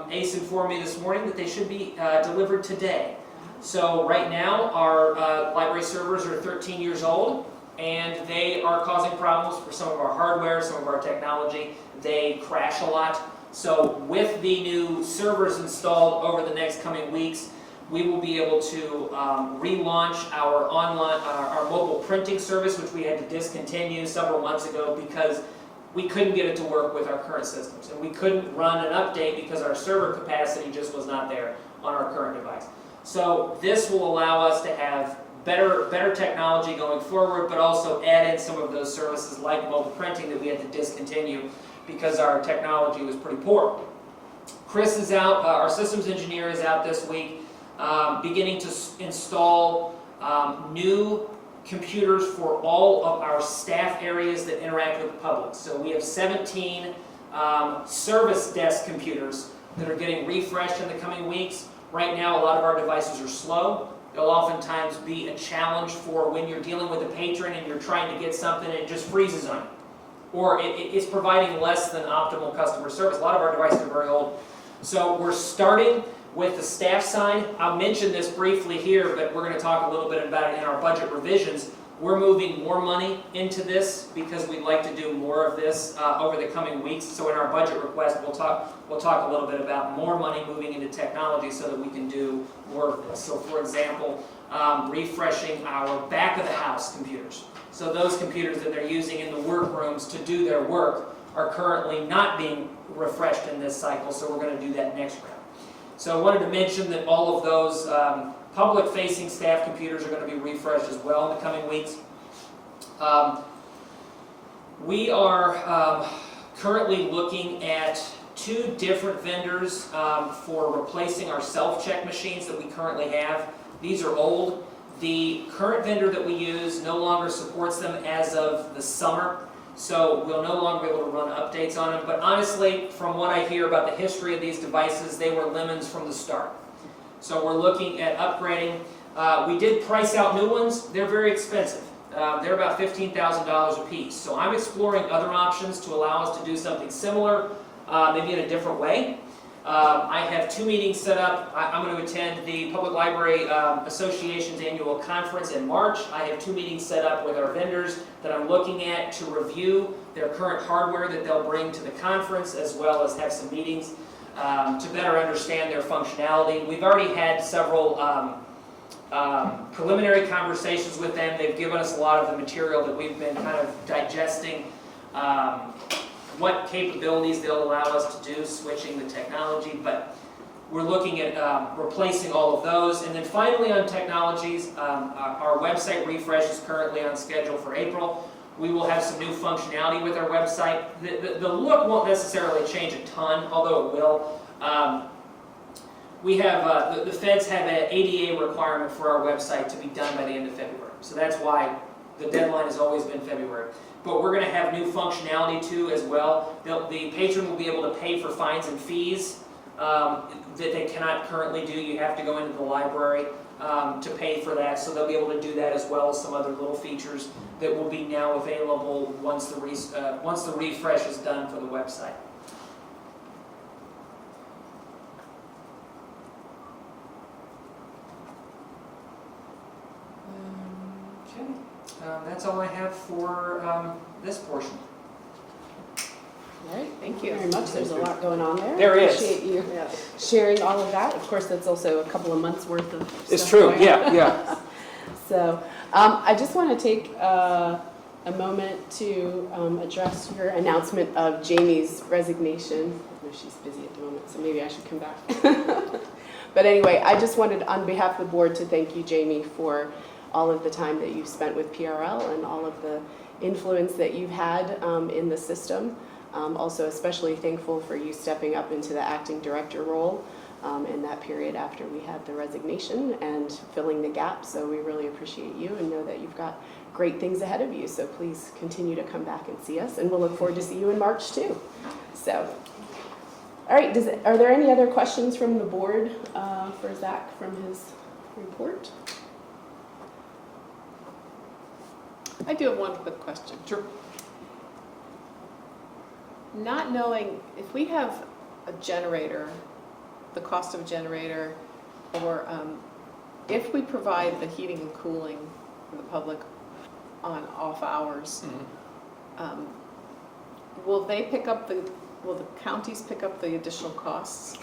Ace informed me this morning that they should be delivered today. So right now our library servers are 13 years old and they are causing problems for some of our hardware, some of our technology. They crash a lot. So with the new servers installed over the next coming weeks, we will be able to relaunch our our mobile printing service, which we had to discontinue several months ago because we couldn't get it to work with our current systems. And we couldn't run an update because our server capacity just was not there on our current device. So this will allow us to have better technology going forward, but also add in some of those services like mobile printing that we had to discontinue because our technology was pretty poor. Chris is out, our systems engineer is out this week, beginning to install new computers for all of our staff areas that interact with the public. So we have 17 service desk computers that are getting refreshed in the coming weeks. Right now, a lot of our devices are slow. They'll oftentimes be a challenge for when you're dealing with a patron and you're trying to get something and it just freezes on you. Or it's providing less than optimal customer service. A lot of our devices are very old. So we're starting with the staff side. I'll mention this briefly here, but we're going to talk a little bit about it in our budget revisions. We're moving more money into this because we'd like to do more of this over the coming weeks. So in our budget request, we'll talk a little bit about more money moving into technology so that we can do more of this. So for example, refreshing our back of the house computers. So those computers that they're using in the workrooms to do their work are currently not being refreshed in this cycle, so we're going to do that next round. So I wanted to mention that all of those public-facing staff computers are going to be refreshed as well in the coming weeks. We are currently looking at 2 different vendors for replacing our self-check machines that we currently have. These are old. The current vendor that we use no longer supports them as of the summer, so we'll no longer be able to run updates on them. But honestly, from what I hear about the history of these devices, they were lemons from the start. So we're looking at upgrading. We did price out new ones. They're very expensive. They're about $15,000 a piece. So I'm exploring other options to allow us to do something similar, maybe in a different way. I have 2 meetings set up. I'm going to attend the Public Library Association's annual conference in March. I have 2 meetings set up with our vendors that I'm looking at to review their current hardware that they'll bring to the conference, as well as have some meetings to better understand their functionality. We've already had several preliminary conversations with them. They've given us a lot of the material that we've been kind of digesting. What capabilities they'll allow us to do, switching the technology, but we're looking at replacing all of those. And then finally on technologies, our website refresh is currently on schedule for April. We will have some new functionality with our website. The look won't necessarily change a ton, although it will. We have, the feds have an ADA requirement for our website to be done by the end of February. So that's why the deadline has always been February. But we're going to have new functionality too as well. The patron will be able to pay for fines and fees that they cannot currently do. You have to go into the library to pay for that. So they'll be able to do that, as well as some other little features that will be now available once the refresh is done for the website. Okay. That's all I have for this portion.
All right, thank you very much. There's a lot going on there.
There is.
Appreciate you sharing all of that. Of course, that's also a couple of months worth of
It's
stuff
true,
going on.
yeah.
So I just want to take a moment to address your announcement of Jamie's resignation. I know she's busy at the moment, so maybe I should come back. But anyway, I just wanted, on behalf of the board, to thank you, Jamie, for all of the time that you've spent with PRL and all of the influence that you've had in the system. Also especially thankful for you stepping up into the acting director role in that period after we had the resignation and filling the gap. So we really appreciate you and know that you've got great things ahead of you. So please continue to come back and see us, and we'll look forward to see you in March too. So, all right, are there any other questions from the board for Zach from his report?
I do have one quick question.
Sure.
Not knowing, if we have a generator, the cost of a generator, or if we provide the heating and cooling for the public on off hours, will the counties pick up the additional costs?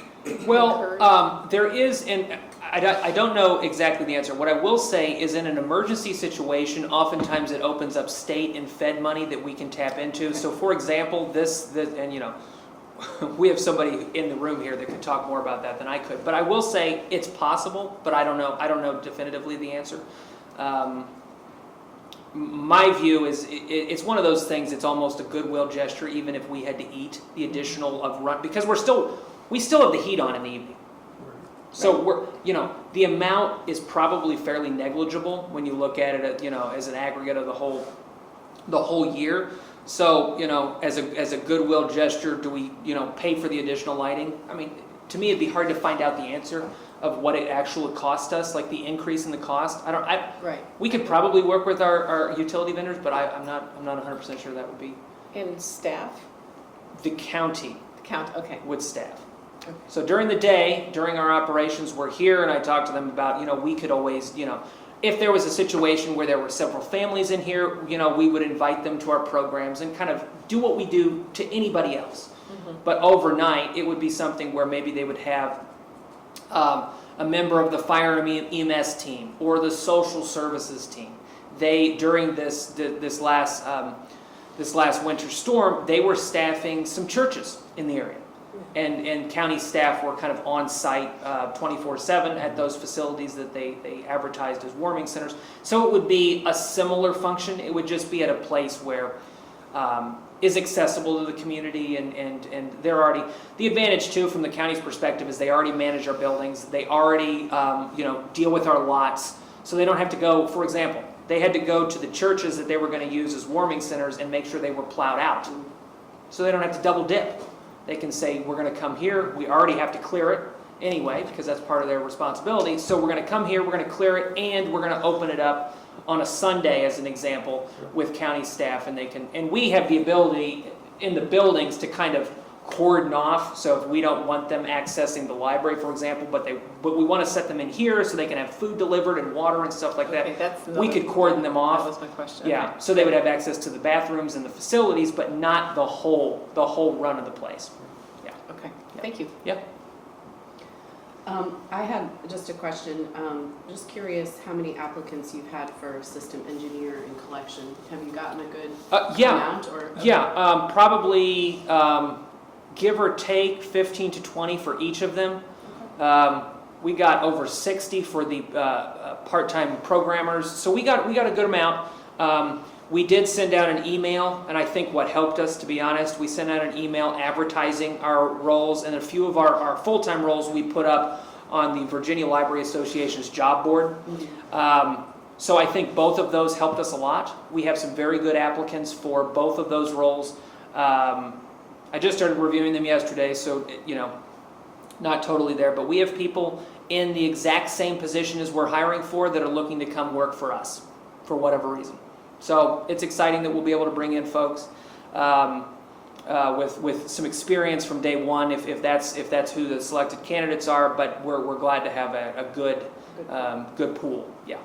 Well, there is, and I don't know exactly the answer. What I will say is, in an emergency situation, oftentimes it opens up state and Fed money that we can tap into. So for example, this and you know, we have somebody in the room here that could talk more about that than I could. But I will say it's possible, but I don't know definitively the answer. My view is it's one of those things, it's almost a goodwill gesture, even if we had to eat the additional of run, because we still have the heat on in the evening. So the amount is probably fairly negligible when you look at it, as an aggregate of the whole year. So, as a goodwill gesture, do we, pay for the additional lighting? I mean, to me, it'd be hard to find out the answer of what it actually cost us, like the increase in the cost.
Right.
We could probably work with our utility vendors, but I'm not 100% sure that would be.
And staff?
The county.
Okay.
With staff.
Okay.
So during the day, during our operations, we're here, and I talk to them about, we could always, if there was a situation where there were several families in here, we would invite them to our programs and kind of do what we do to anybody else. Mm-hmm. But overnight, it would be something where maybe they would have a member of the fire and EMS team or the social services team. They, during this last winter storm, they were staffing some churches in the area. And county staff were kind of on site 24/7 at those facilities that they advertised as warming centers. So it would be a similar function. It would just be at a place where is accessible to the community, and they're already, the advantage too from the county's perspective is they already manage our buildings. They already deal with our lots, so they don't have to go. For example, they had to go to the churches that they were going to use as warming centers and make sure they were plowed out, so they don't have to double dip. They can say, we're going to come here, we already have to clear it anyway, because that's part of their responsibility. So we're going to come here, we're going to clear it, and we're going to open it up on a Sunday, as an example, with county staff. And we have the ability in the buildings to kind of cordon off. So if we don't want them accessing the library, for example, but we want to set them in here so they can have food delivered and water and stuff like that, we could cordon them off.
That was my question.
Yeah, so they would have access to the bathrooms and the facilities, but not the whole run of the place. Yeah.
Okay. Thank you.
Yep.
I had just a question. Just curious how many applicants you've had for system engineer and collection. Have you gotten a good amount? Probably give or take 15 to 20 for each of them. Okay. We got over 60 for the part-time programmers, so we got a good amount. We did send out an email, and I think what helped us, to be honest, we sent out an email advertising our roles, and a few of our full-time roles we put up on the Virginia Library Association's job board. Mm-hmm. So I think both of those helped us a lot. We have some very good applicants for both of those roles. I just started reviewing them yesterday, so not totally there, but we have people in the exact same position as we're hiring for that are looking to come work for us for whatever reason. So it's exciting that we'll be able to bring in folks with some experience from day one, if that's who the selected candidates are. But we're glad to have a good pool. Yeah.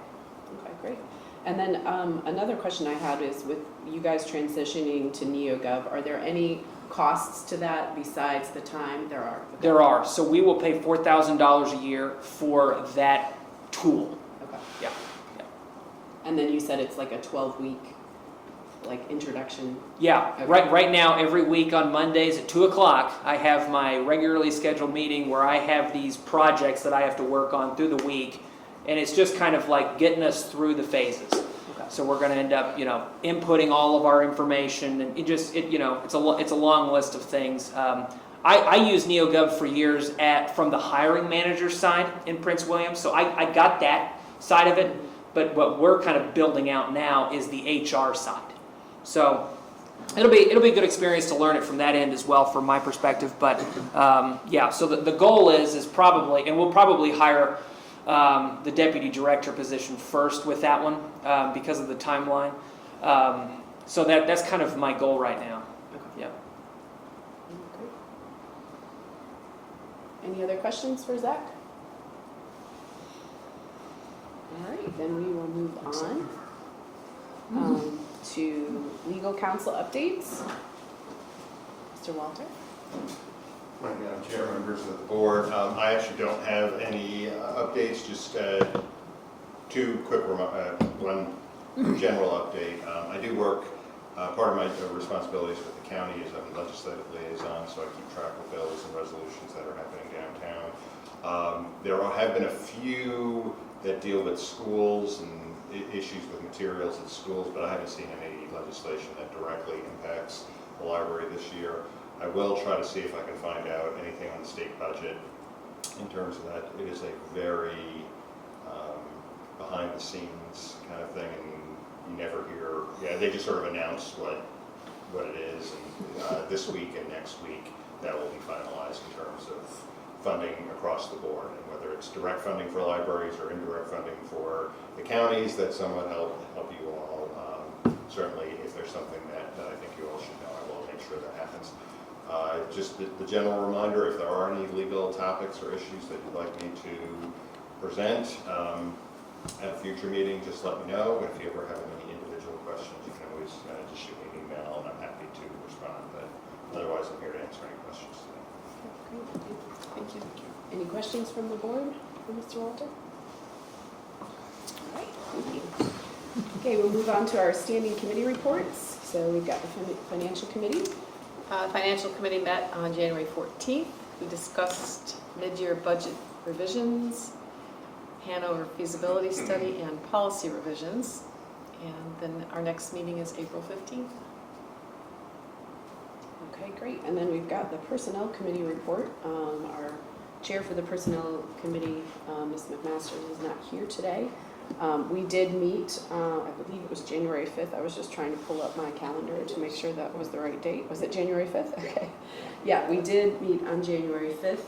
Okay, great. And then another question I had is, with you guys transitioning to NeoGov, are there any costs to that besides the time? There are. Okay.
There are. So we will pay $4,000 a year for that tool.
Okay.
Yeah.
And then you said it's like a 12-week like introduction?
Yeah,
Okay.
right now, every week on Mondays at 2 o'clock, I have my regularly scheduled meeting where I have these projects that I have to work on through the week, and it's just kind of like getting us through the phases.
Okay.
So we're going to end up, inputting all of our information, and it's a long list of things. I used NeoGov for years from the hiring manager side in Prince William, so I got that side of it. But what we're kind of building out now is the HR side. So it'll be a good experience to learn it from that end as well, from my perspective. But so the goal is probably, and we'll probably hire the deputy director position first with that one because of the timeline. So that's kind of my goal right now. Yeah.
Okay. Any other questions for Zach? All right, then we will move on to legal counsel updates. Mr. Walter?
Morning, Madam Chair, members of the board. I actually don't have any updates, just two quick, one general update. I do work, part of my responsibilities with the county is I'm a legislative liaison, so I keep track of bills and resolutions that are happening downtown. There have been a few that deal with schools and issues with materials at schools, but I haven't seen any legislation that directly impacts the library this year. I will try to see if I can find out anything on the state budget in terms of that. It is a very behind the scenes kind of thing, and you never hear, they just sort of announce what it is, and this week and next week that will be finalized in terms of funding across the board, and whether it's direct funding for libraries or indirect funding for the counties, that somewhat help you all. Certainly, if there's something that I think you all should know, I will make sure that happens. Just the general reminder, if there are any legal topics or issues that you'd like me to present at a future meeting, just let me know. If you ever have any individual questions, you can always just shoot me an email, and I'm happy to respond. But otherwise, I'm here to answer any questions today.
Great, thank you. Any questions from the board for Mr. Walter? All right, thank you. Okay, we'll move on to our standing committee reports. So we've got the Financial Committee.
Financial Committee met on January 14th. We discussed mid-year budget revisions, Hanover feasibility study, and policy revisions. And then our next meeting is April 15th.
Okay, great. And then we've got the Personnel Committee report. Our chair for the Personnel Committee, Ms. McMaster, is not here today. We did meet, I believe it was January 5th. I was just trying to pull up my calendar to make sure that was the right date. Was it January 5th? Okay. Yeah, we did meet on January 5th.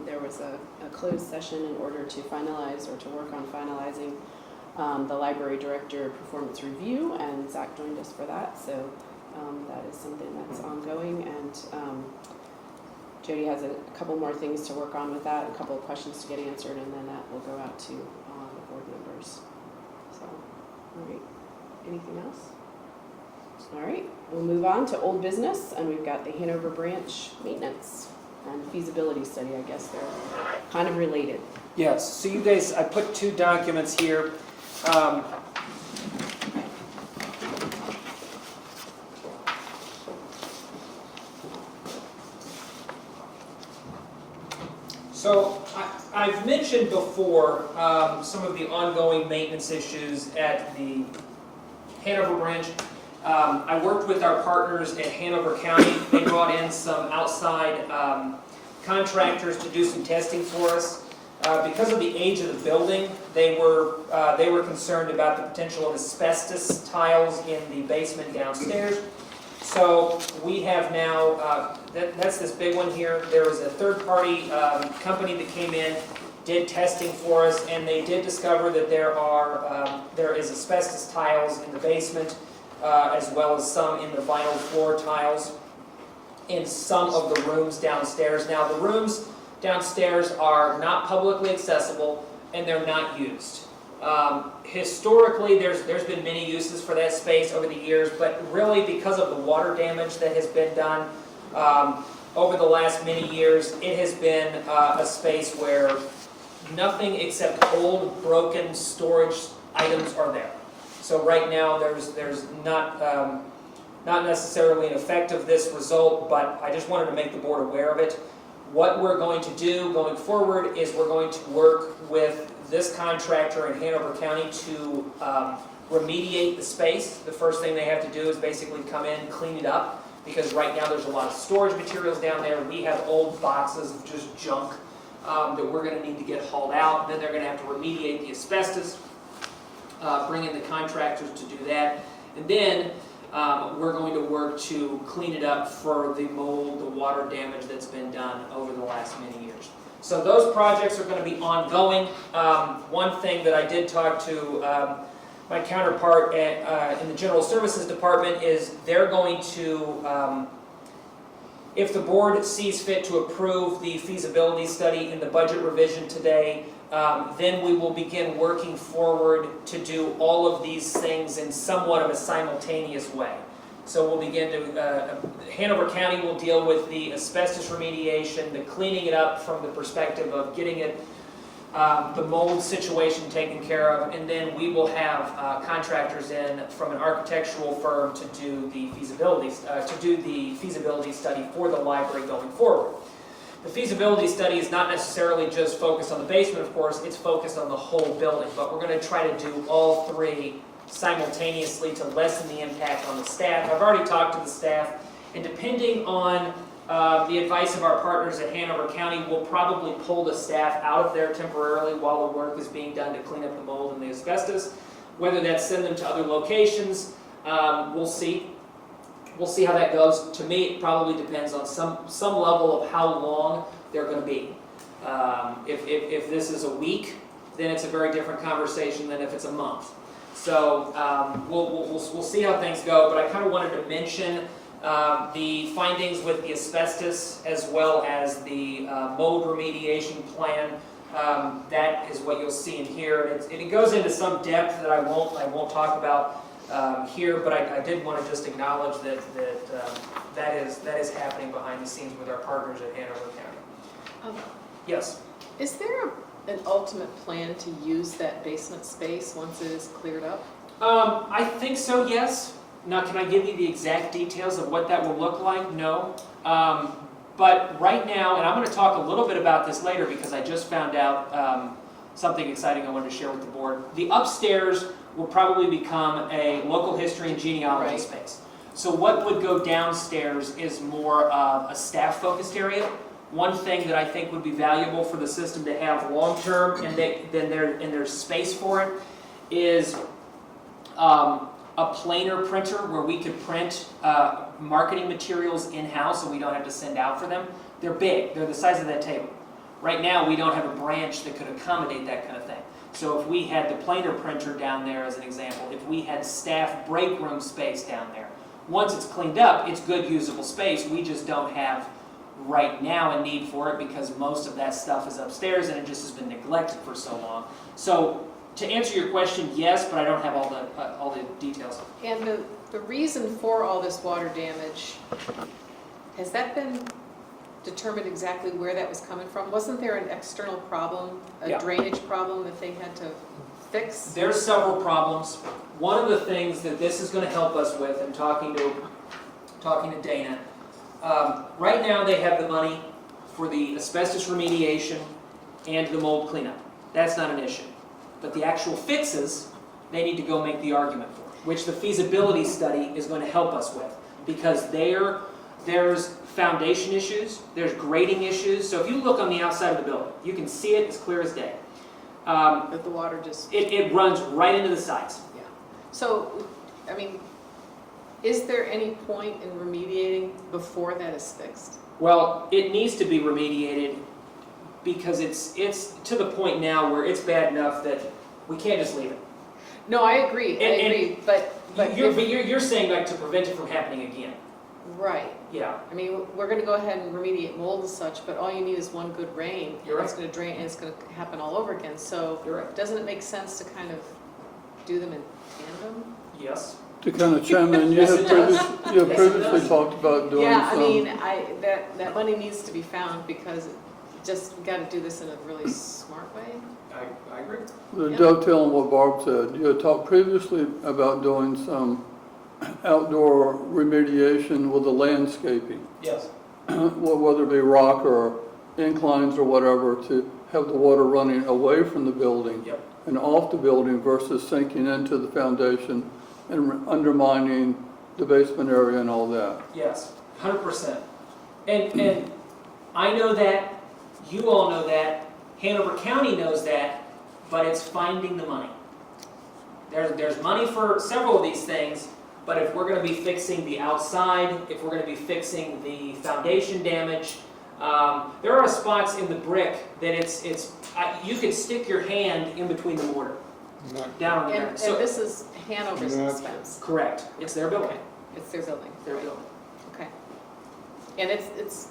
There was a closed session in order to finalize or to work on finalizing the library director performance review, and Zach joined us for that. So that is something that's ongoing, and Jody has a couple more things to work on with that, a couple of questions to get answered, and then that will go out to the board members. So, all right. Anything else? All right. We'll move on to old business, and we've got the Hanover branch maintenance and feasibility study. I guess they're kind of related.
Yes, so you guys, I put two documents here. So I've mentioned before some of the ongoing maintenance issues at the Hanover branch. I worked with our partners at Hanover County. They brought in some outside contractors to do some testing for us. Because of the age of the building, they were concerned about the potential of asbestos tiles in the basement downstairs. So we have now, that's this big one here. There was a third-party company that came in, did testing for us, and they did discover that there is asbestos tiles in the basement, as well as some in the vinyl floor tiles in some of the rooms downstairs. Now, the rooms downstairs are not publicly accessible, and they're not used. Historically, there's been many uses for that space over the years, but really because of the water damage that has been done over the last many years, it has been a space where nothing except old, broken storage items are there. So right now, there's not necessarily an effect of this result, but I just wanted to make the board aware of it. What we're going to do going forward is we're going to work with this contractor in Hanover County to remediate the space. The first thing they have to do is basically come in, clean it up, because right now there's a lot of storage materials down there. We have old boxes of just junk that we're going to need to get hauled out. Then they're going to have to remediate the asbestos, bring in the contractors to do that, and then we're going to work to clean it up for the mold, the water damage that's been done over the last many years. So those projects are going to be ongoing. One thing that I did talk to my counterpart in the General Services Department is they're going to, if the board sees fit to approve the feasibility study in the budget revision today, then we will begin working forward to do all of these things in somewhat of a simultaneous way. So we'll begin to, Hanover County will deal with the asbestos remediation, the cleaning it up from the perspective of getting it, the mold situation taken care of, and then we will have contractors in from an architectural firm to do the feasibility study for the library going forward. The feasibility study is not necessarily just focused on the basement, of course, it's focused on the whole building, but we're going to try to do all three simultaneously to lessen the impact on the staff. I've already talked to the staff, and depending on the advice of our partners at Hanover County, we'll probably pull the staff out of there temporarily while the work is being done to clean up the mold and the asbestos. Whether that's send them to other locations, we'll see. We'll see how that goes. To me, it probably depends on some level of how long they're going to be. If this is a week, then it's a very different conversation than if it's a month. So we'll see how things go, but I kind of wanted to mention the findings with the asbestos as well as the mold remediation plan. That is what you'll see in here. It goes into some depth that I won't talk about here, but I did want to just acknowledge that is happening behind the scenes with our partners at Hanover County. Yes?
Is there an ultimate plan to use that basement space once it is cleared up?
I think so, yes. Now, can I give you the exact details of what that will look like? No. But right now, and I'm going to talk a little bit about this later because I just found out something exciting I wanted to share with the board. The upstairs will probably become a local history and genealogy space. So what would go downstairs is more of a staff-focused area. One thing that I think would be valuable for the system to have long-term, and there's space for it, is a planer printer where we could print marketing materials in-house and we don't have to send out for them. They're big. They're the size of that table. Right now, we don't have a branch that could accommodate that kind of thing. So if we had the planer printer down there as an example, if we had staff break room space down there, once it's cleaned up, it's good usable space. We just don't have right now a need for it because most of that stuff is upstairs and it just has been neglected for so long. So to answer your question, yes, but I don't have all the details.
And the reason for all this water damage, has that been determined exactly where that was coming from? Wasn't there an external problem, a drainage problem that they had to fix?
There's several problems. One of the things that this is going to help us with, and talking to Dana, right now they have the money for the asbestos remediation and the mold cleanup. That's not an issue. But the actual fixes, they need to go make the argument for, which the feasibility study is going to help us with, because there's foundation issues, there's grading issues. So if you look on the outside of the building, you can see it as clear as day.
But the water just...
It runs right into the sides.
Yeah. So, I mean, is there any point in remediating before that is fixed?
Well, it needs to be remediated because it's to the point now where it's bad enough that we can't just leave it.
No, I agree. But
you're saying like to prevent it from happening again.
Right.
Yeah.
I mean, we're going to go ahead and remediate mold and such, but all you need is one good rain.
You're right.
It's going to drain and it's going to happen all over again. So
You're right.
Doesn't it make sense to kind of do them in tandem?
Yes.
To kind of chime in, you have previously talked about doing
Yeah, I
some...
mean, that money needs to be found because just, we gotta do this in a really smart way.
I agree.
To
Yeah.
dovetail on what Barb said, you had talked previously about doing some outdoor remediation with the landscaping,
Yes.
whether it be rock or inclines or whatever, to have the water running away from the building
Yep.
and off the building versus sinking into the foundation and undermining the basement area and all that.
Yes, 100%. And I know that, you all know that, Hanover County knows that, but it's finding the money. There's money for several of these things, but if we're gonna be fixing the outside, if we're gonna be fixing the foundation damage, there are spots in the brick that you could stick your hand in between the mortar, down on the
And,
ground.
and this is Hanover's
Yeah.
expense.
Correct, it's their building,
Okay, it's their building.
their building.
Okay. And it's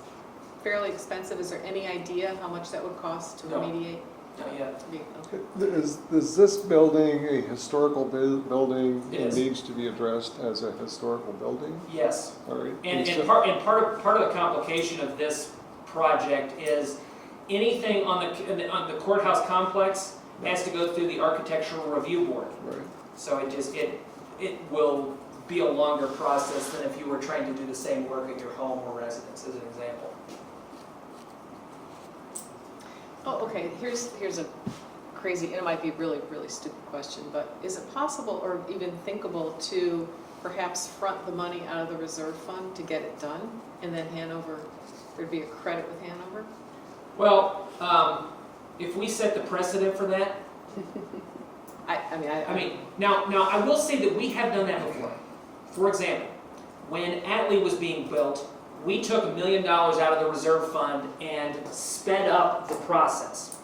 fairly expensive. Is there any idea how much that would cost to
No.
remediate?
Not yet.
Okay.
Is this building a historical building
It
that
is.
needs to be addressed as a historical building?
Yes.
All right.
And
so-
part of the complication of this project is anything on the courthouse complex has to go through the architectural review board.
Right.
So it will be a longer process than if you were trying to do the same work at your home or residence, as an example.
Oh, okay, here's a crazy, and it might be a really, really stupid question, but is it possible or even thinkable to perhaps front the money out of the reserve fund to get it done? And then Hanover, there'd be a credit with Hanover?
Well, if we set the precedent for that,
I mean,
now I will say that we have done that before. For example, when Atlee was being built, we took $1 million out of the reserve fund and sped up the process.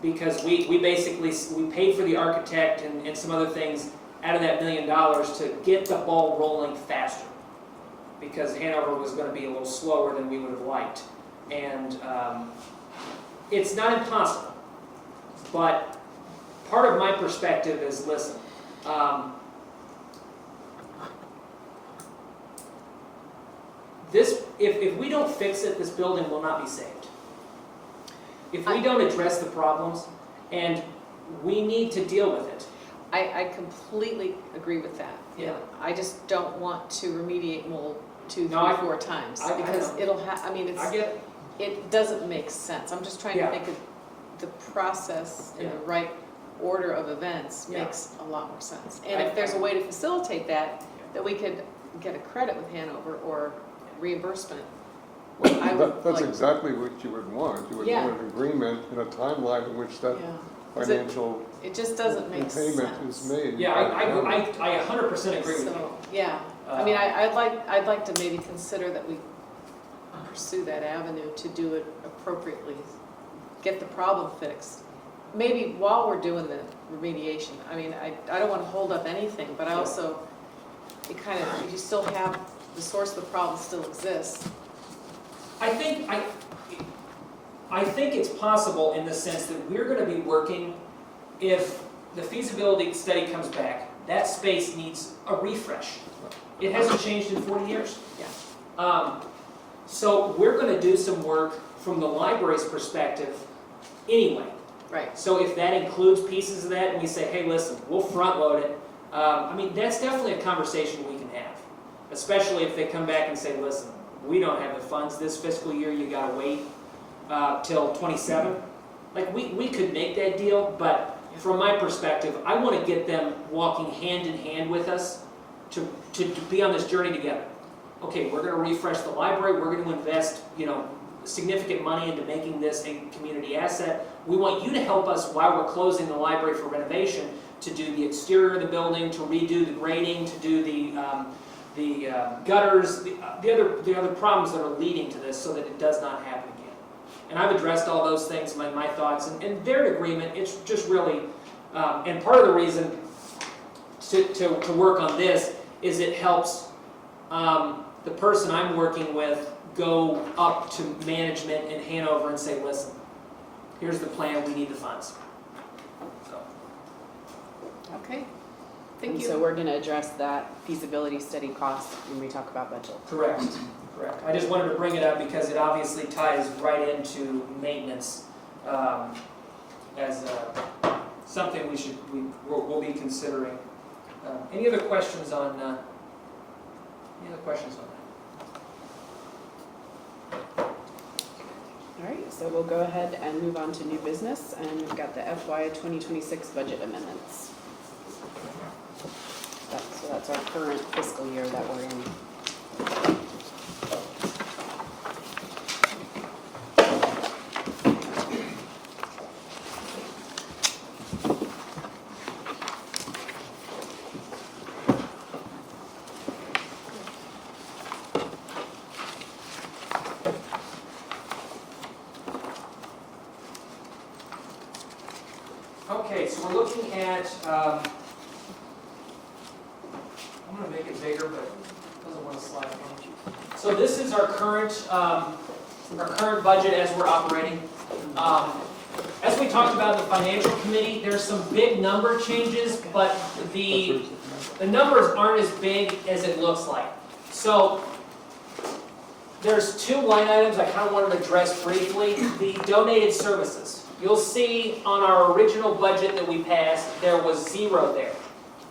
Because we basically, we paid for the architect and some other things out of that $1 million to get the ball rolling faster. Because Hanover was going to be a little slower than we would have liked. And it's not impossible, but part of my perspective is, listen, if we don't fix it, this building will not be saved. If we don't address the problems, and we need to deal with it.
I completely agree with that.
Yeah.
I just don't want to remediate mold 2, 3,
No, I-
4 times.
I
Because
know.
it'll I mean,
I get it.
it doesn't make sense. I'm just trying
Yeah.
to think of the process in
Yeah.
the right order of events
Yeah.
makes a lot more sense. And if there's a way to facilitate that we could get a credit with Hanover or reimbursement, I would
That's
like.
exactly what you would want. You would
Yeah.
want an agreement and a timeline in which that
Yeah. 'Cause it-
financial
It just doesn't make sense.
repayment is made.
Yeah, I 100% agree with you.
So, yeah, I mean, I'd like to maybe consider that we pursue that avenue to do it appropriately, get the problem fixed. Maybe while we're doing the remediation, I mean, I don't want to hold up anything, but I also, it kind of, if you still have, the source of the problem still exists.
I think it's possible in the sense that we're going to be working, if the feasibility study comes back, that space needs a refresh. It hasn't changed in 40 years.
Yeah.
So we're going to do some work from the library's perspective anyway.
Right.
So if that includes pieces of that and we say, hey, listen, we'll front load it, I mean, that's definitely a conversation we can have. Especially if they come back and say, listen, we don't have the funds this fiscal year, you gotta wait till 27. Like, we could make that deal, but from my perspective, I wanna get them walking hand in hand with us to be on this journey together. Okay, we're gonna refresh the library, we're gonna invest, significant money into making this a community asset. We want you to help us while we're closing the library for renovation to do the exterior of the building, to redo the grading, to do the gutters, the other problems that are leading to this so that it does not happen again. And I've addressed all those things, my thoughts, and they're in agreement. It's just really, and part of the reason to work on this is it helps the person I'm working with go up to management in Hanover and say, listen, here's the plan, we need the funds. So,
Okay.
And
Thank
so
you.
we're going to address that feasibility study cost when we talk about budget.
Correct, correct. I just wanted to bring it up because it obviously ties right into maintenance as something we'll be considering. Any other questions on that?
All right, so we'll go ahead and move on to new business, and we've got the FY 2026 budget amendments. So that's our current fiscal year that we're in.
Okay, so we're looking at, I'm going to make it bigger, but it doesn't want to slide. So this is our current budget as we're operating. As we talked about in the financial committee, there's some big number changes, but the numbers aren't as big as it looks like. So there's two line items I kind of wanted to address briefly. The donated services. You'll see on our original budget that we passed, there was 0 there.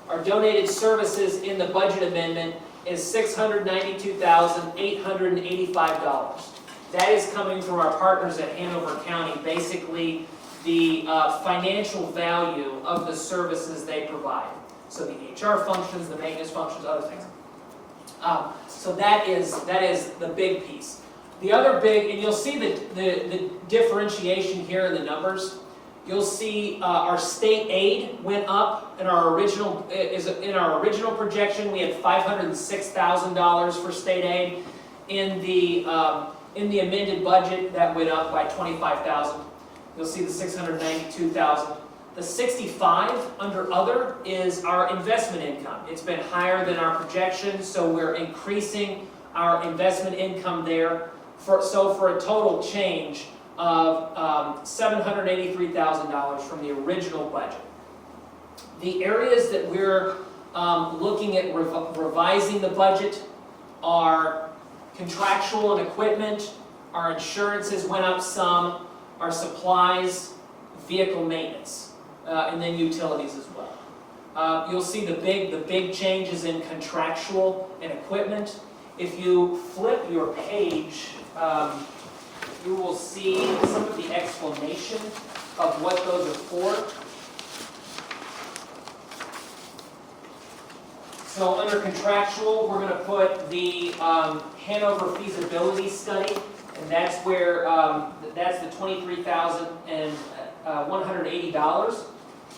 Our donated services in the budget amendment is $692,885. That is coming from our partners at Hanover County, basically the financial value of the services they provide. So the HR functions, the maintenance functions, other things. So that is the big piece. The other big, and you'll see the differentiation here in the numbers. You'll see our state aid went up in our original projection. We had $506,000 for state aid. In the amended budget, that went up by $25,000. You'll see the $692,000. The 65 under other is our investment income. It's been higher than our projection, so we're increasing our investment income there. So for a total change of $783,000 from the original budget. The areas that we're looking at revising the budget are contractual and equipment, our insurances went up some, our supplies, vehicle maintenance, and then utilities as well. You'll see the big changes in contractual and equipment. If you flip your page, you will see some of the explanation of what those are for. So under contractual, we're going to put the Hanover feasibility study, and that's where that's the $23,180,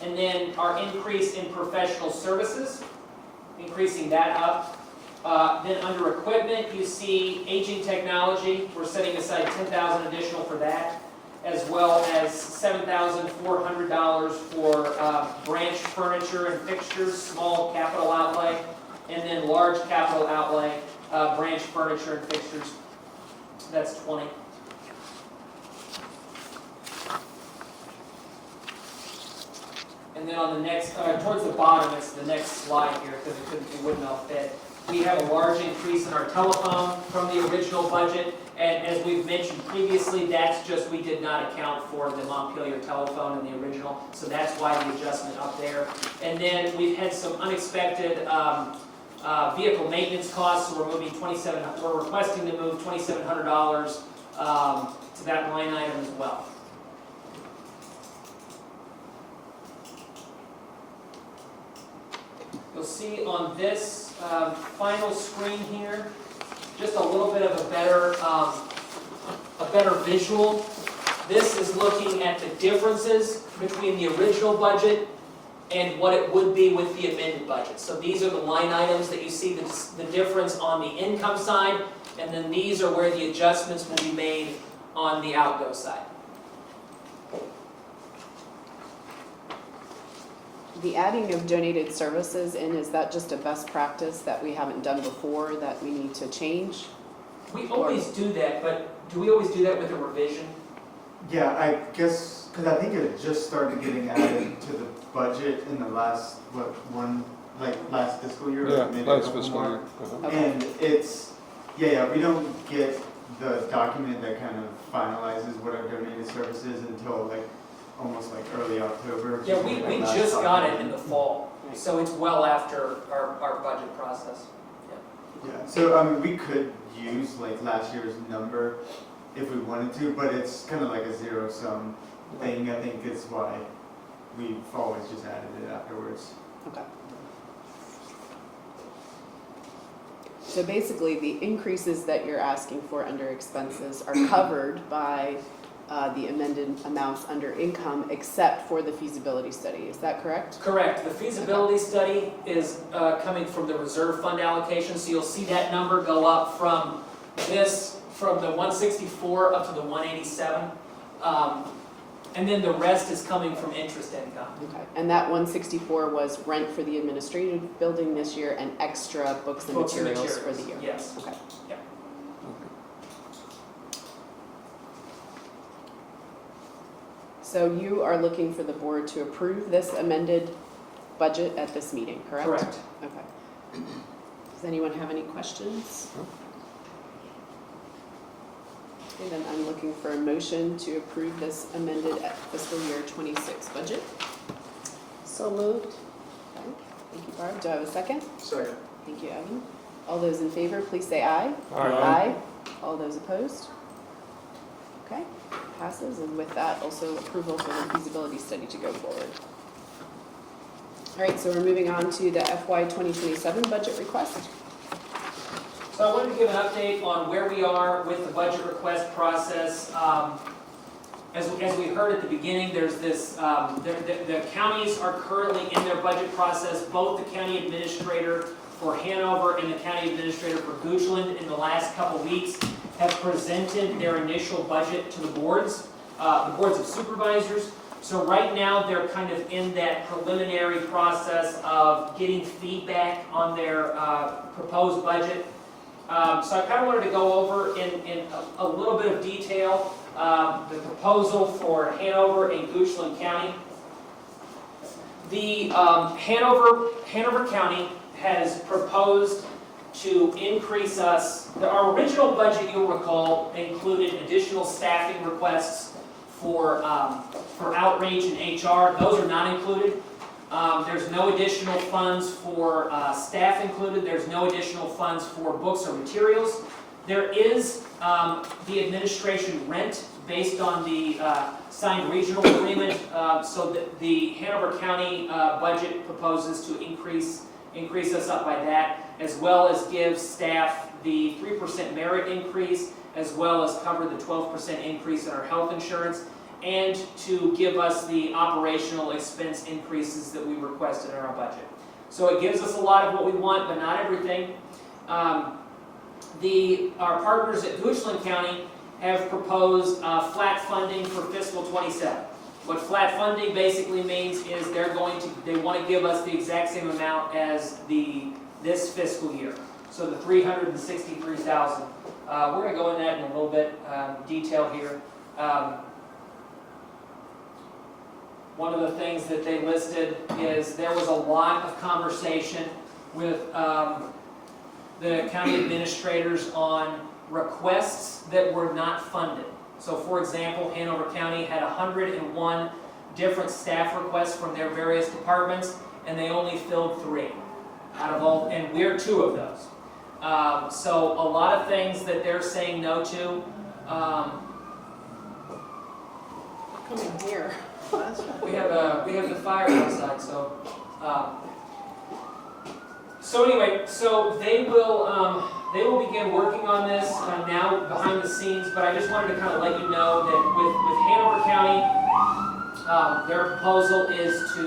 and then our increase in professional services, increasing that up. Then under equipment, you see aging technology. We're setting aside $10,000 additional for that, as well as $7,400 for branch furniture and fixtures, small capital outlay, and then large capital outlay, branch furniture and fixtures. That's $20,000. And then on the next, towards the bottom, it's the next slide here because it wouldn't all fit. We have a large increase in our telephone from the original budget, and as we've mentioned previously, that's just we did not account for the Montpelier telephone in the original, so that's why the adjustment up there. And then we've had some unexpected vehicle maintenance costs, so we're requesting to move $2,700 to that line item as well. You'll see on this final screen here, just a little bit of a better visual. This is looking at the differences between the original budget and what it would be with the amended budget. So these are the line items that you see the difference on the income side, and then these are where the adjustments will be made on the outgo side.
The adding of donated services in, is that just a best practice that we haven't done before that we need to change?
We always do that, but do we always do that with a revision?
Yeah, I guess, because I think it just started getting added to the budget in the last, like last fiscal year,
Yeah,
or maybe a
last
couple
fiscal
more.
year. Uh-huh.
Okay.
And it's, yeah, we don't get the document that kind of finalizes what our donated services until like, almost like early October.
Yeah, we
Last
just got it
document.
in the fall, so it's well after our budget process.
Yeah, so we could use like last year's number if we wanted to, but it's kind of like a zero sum thing. I think is why we've always just added it afterwards.
Okay. So basically, the increases that you're asking for under expenses are covered by the amended amounts under income, except for the feasibility study. Is that correct?
Correct. The feasibility study is coming from the reserve fund allocation, so you'll see that number go up from the 164 up to the 187. And then the rest is coming from interest income.
Okay. And that 164 was rent for the administrative building this year and extra books and materials for the year?
Yes.
Okay.
Yeah.
So you are looking for the board to approve this amended budget at this meeting, correct?
Correct.
Okay. Does anyone have any questions? Okay, then I'm looking for a motion to approve this amended fiscal year 26 budget.
So moved.
Okay. Thank you, Barb. Do I have a second?
Second.
Thank you, Evan. All those in favor, please say aye.
Aye.
All those opposed? Okay, passes, and with that, also approval for the feasibility study to go forward. All right, so we're moving on to the FY 2027 budget request.
So I wanted to give an update on where we are with the budget request process. As we heard at the beginning, there's this, the counties are currently in their budget process. Both the county administrator for Hanover and the county administrator for Goochland in the last couple weeks have presented their initial budget to the boards of supervisors. So right now, they're kind of in that preliminary process of getting feedback on their proposed budget. So I kind of wanted to go over in a little bit of detail the proposal for Hanover and Goochland County. The Hanover County has proposed to increase us. Our original budget, you'll recall, included additional staffing requests for outreach and HR. Those are not included. There's no additional funds for staff included. There's no additional funds for books or materials. There is the administration rent based on the signed regional agreement, so that the Hanover County budget proposes to increase us up by that, as well as give staff the 3% merit increase, as well as cover the 12% increase in our health insurance, and to give us the operational expense increases that we requested in our budget. So it gives us a lot of what we want, but not everything. Our partners at Goochland County have proposed flat funding for fiscal 27. What flat funding basically means is they want to give us the exact same amount as this fiscal year. So the $363,000. We're going to go into that in a little bit detail here. One of the things that they listed is there was a lot of conversation with the county administrators on requests that were not funded. So for example, Hanover County had 101 different staff requests from their various departments, and they only filled 3 out of all, and we're 2 of those. So a lot of things that they're saying no to.
Come in here.
We have the fire outside, so. So anyway, so they will begin working on this now behind the scenes, but I just wanted to kind of let you know that with Hanover County, their proposal is to.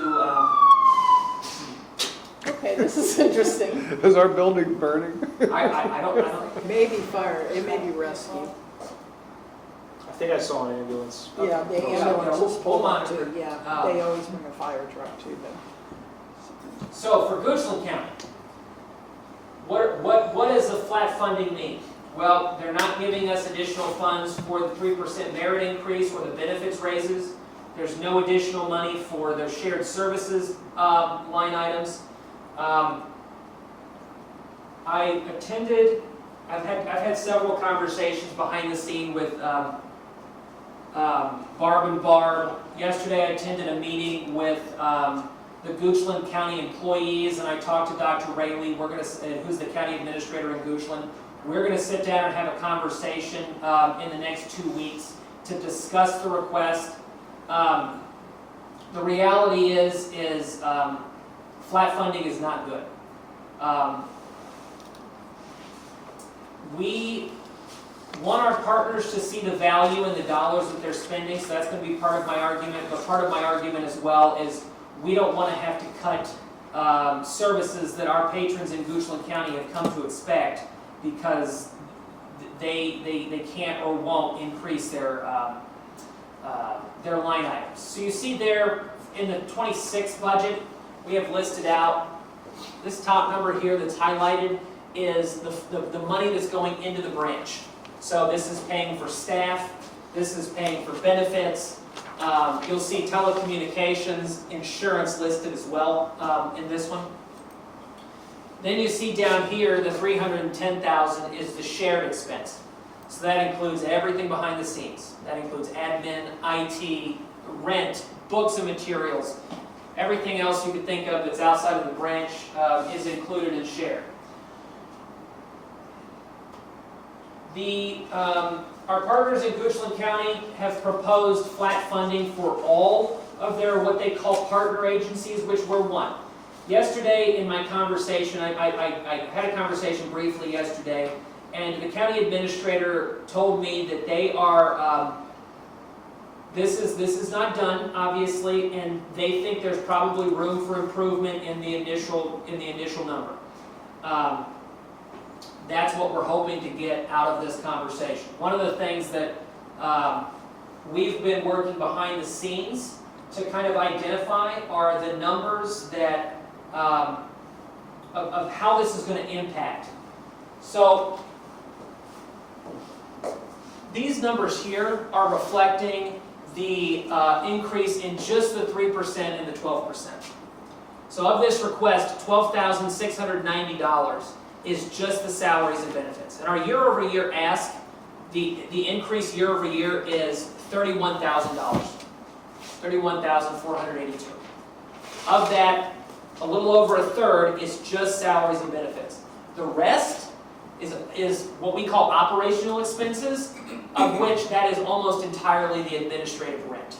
Okay, this is interesting.
Is our building burning?
I don't.
Maybe fire, it may be rescue.
I think I saw an ambulance.
Yeah, the
Okay.
ambulance was
We'll
pulled up
monitor.
too, yeah. They always bring a fire truck too, but.
So for Goochland County, what does the flat funding mean? Well, they're not giving us additional funds for the 3% merit increase or the benefits raises. There's no additional money for their shared services line items. I've had several conversations behind the scene with Barb and Barb. Yesterday I attended a meeting with the Goochland County employees, and I talked to Dr. Rayleigh, who's the county administrator in Goochland. We're going to sit down and have a conversation in the next 2 weeks to discuss the request. The reality is flat funding is not good. We want our partners to see the value in the dollars that they're spending, so that's going to be part of my argument. But part of my argument as well is we don't want to have to cut services that our patrons in Goochland County have come to expect because they can't or won't increase their line items. So you see there in the 26 budget, we have listed out this top number here that's highlighted is the money that's going into the branch. So this is paying for staff, this is paying for benefits. You'll see telecommunications, insurance listed as well in this one. Then you see down here the $310,000 is the shared expense. So that includes everything behind the scenes. That includes admin, IT, rent, books and materials. Everything else you could think of that's outside of the branch is included and shared. Our partners in Goochland County have proposed flat funding for all of their what they call partner agencies, which we're one. Yesterday in my conversation, I had a conversation briefly yesterday, and the county administrator told me that they are, this is not done, obviously, and they think there's probably room for improvement in the initial number. That's what we're hoping to get out of this conversation. One of the things that we've been working behind the scenes to kind of identify are the numbers that of how this is going to impact. So these numbers here are reflecting the increase in just the 3% and the 12%. So of this request, $12,690 is just the salaries and benefits. And our year-over-year ask, the increase year-over-year is $31,000, $31,482. Of that, a little over a third is just salaries and benefits. The rest is what we call operational expenses, of which that is almost entirely the administrative rent,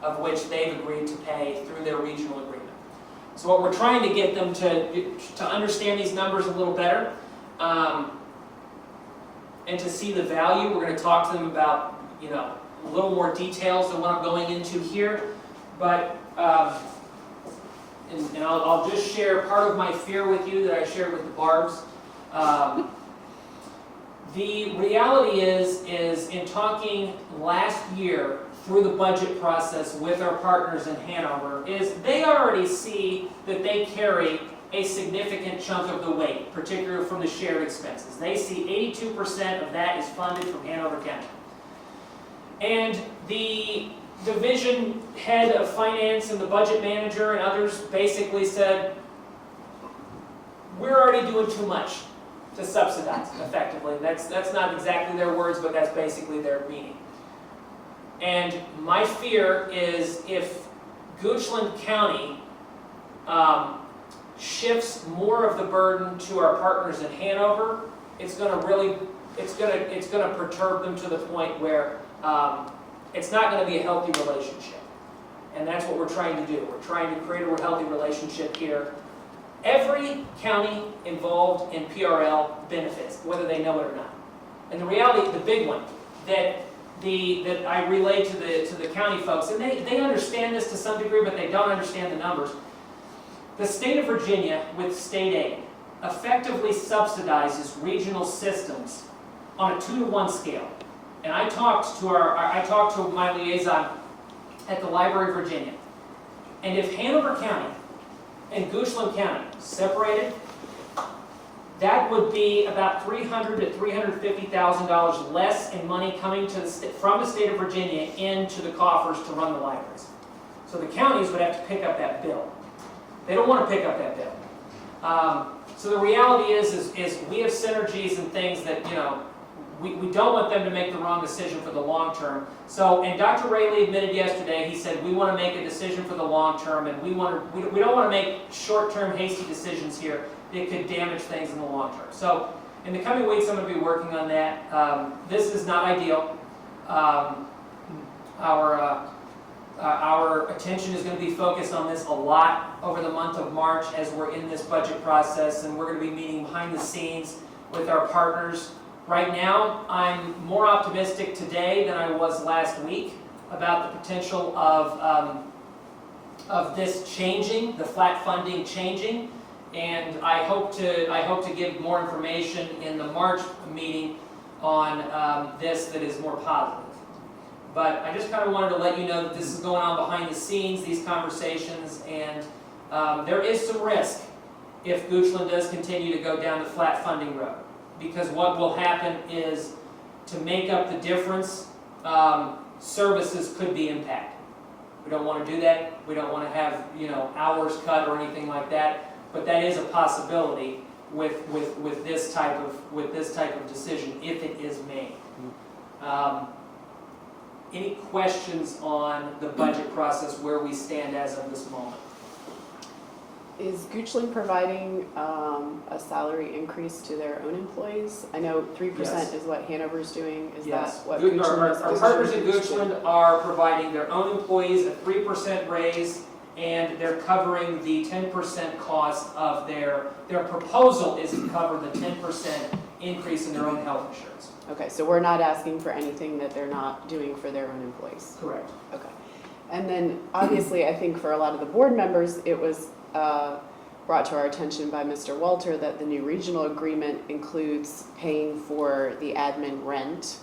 of which they've agreed to pay through their regional agreement. So what we're trying to get them to understand these numbers a little better, and to see the value. We're going to talk to them about, a little more details than what I'm going into here. But and I'll just share part of my fear with you that I shared with the Barbs. The reality is in talking last year through the budget process with our partners in Hanover, is they already see that they carry a significant chunk of the weight, particularly from the shared expenses. They see 82% of that is funded from Hanover County. And the division head of finance and the budget manager and others basically said, we're already doing too much to subsidize effectively. That's not exactly their words, but that's basically their meaning. And my fear is if Goochland County shifts more of the burden to our partners in Hanover, it's going to perturb them to the point where it's not going to be a healthy relationship. And that's what we're trying to do. We're trying to create a healthy relationship here. Every county involved in PRL benefits, whether they know it or not. And the reality, the big one, that I relay to the county folks, and they understand this to some degree, but they don't understand the numbers. The state of Virginia, with state aid, effectively subsidizes regional systems on a 2-to-1 scale. And I talked to my liaison at the Library of Virginia. And if Hanover County and Goochland County separated, that would be about $300,000 to $350,000 less in money coming from the state of Virginia into the coffers to run the libraries. So the counties would have to pick up that bill. They don't want to pick up that bill. So the reality is we have synergies and things that, you know, we don't want them to make the wrong decision for the long term. So, and Dr. Rayleigh admitted yesterday, he said, we want to make a decision for the long term, and we don't want to make short-term hasty decisions here that could damage things in the long term. So in the coming weeks, I'm going to be working on that. This is not ideal. Our attention is going to be focused on this a lot over the month of March as we're in this budget process, and we're going to be meeting behind the scenes with our partners. Right now, I'm more optimistic today than I was last week about the potential of this changing, the flat funding changing, and I hope to give more information in the March meeting on this that is more positive. But I just kind of wanted to let you know that this is going on behind the scenes, these conversations, and there is some risk if Goochland does continue to go down the flat funding road. Because what will happen is, to make up the difference, services could be impacted. We don't want to do that. We don't want to have, you know, hours cut or anything like that. But that is a possibility with this type of decision if it is made. Any questions on the budget process, where we stand as of this moment?
Is Goochland providing a salary increase to their own employees? I know 3%
Yes.
is what Hanover's doing. Is
Yes.
that what
Our
Goochland is doing?
partners at Goochland are providing their own employees a 3% raise, and they're covering the 10% cost of their proposal is to cover the 10% increase in their own health insurance.
Okay, so we're not asking for anything that they're not doing for their own employees.
Correct.
Okay. And then, obviously, I think for a lot of the board members, it was brought to our attention by Mr. Walter that the new regional agreement includes paying for the admin rent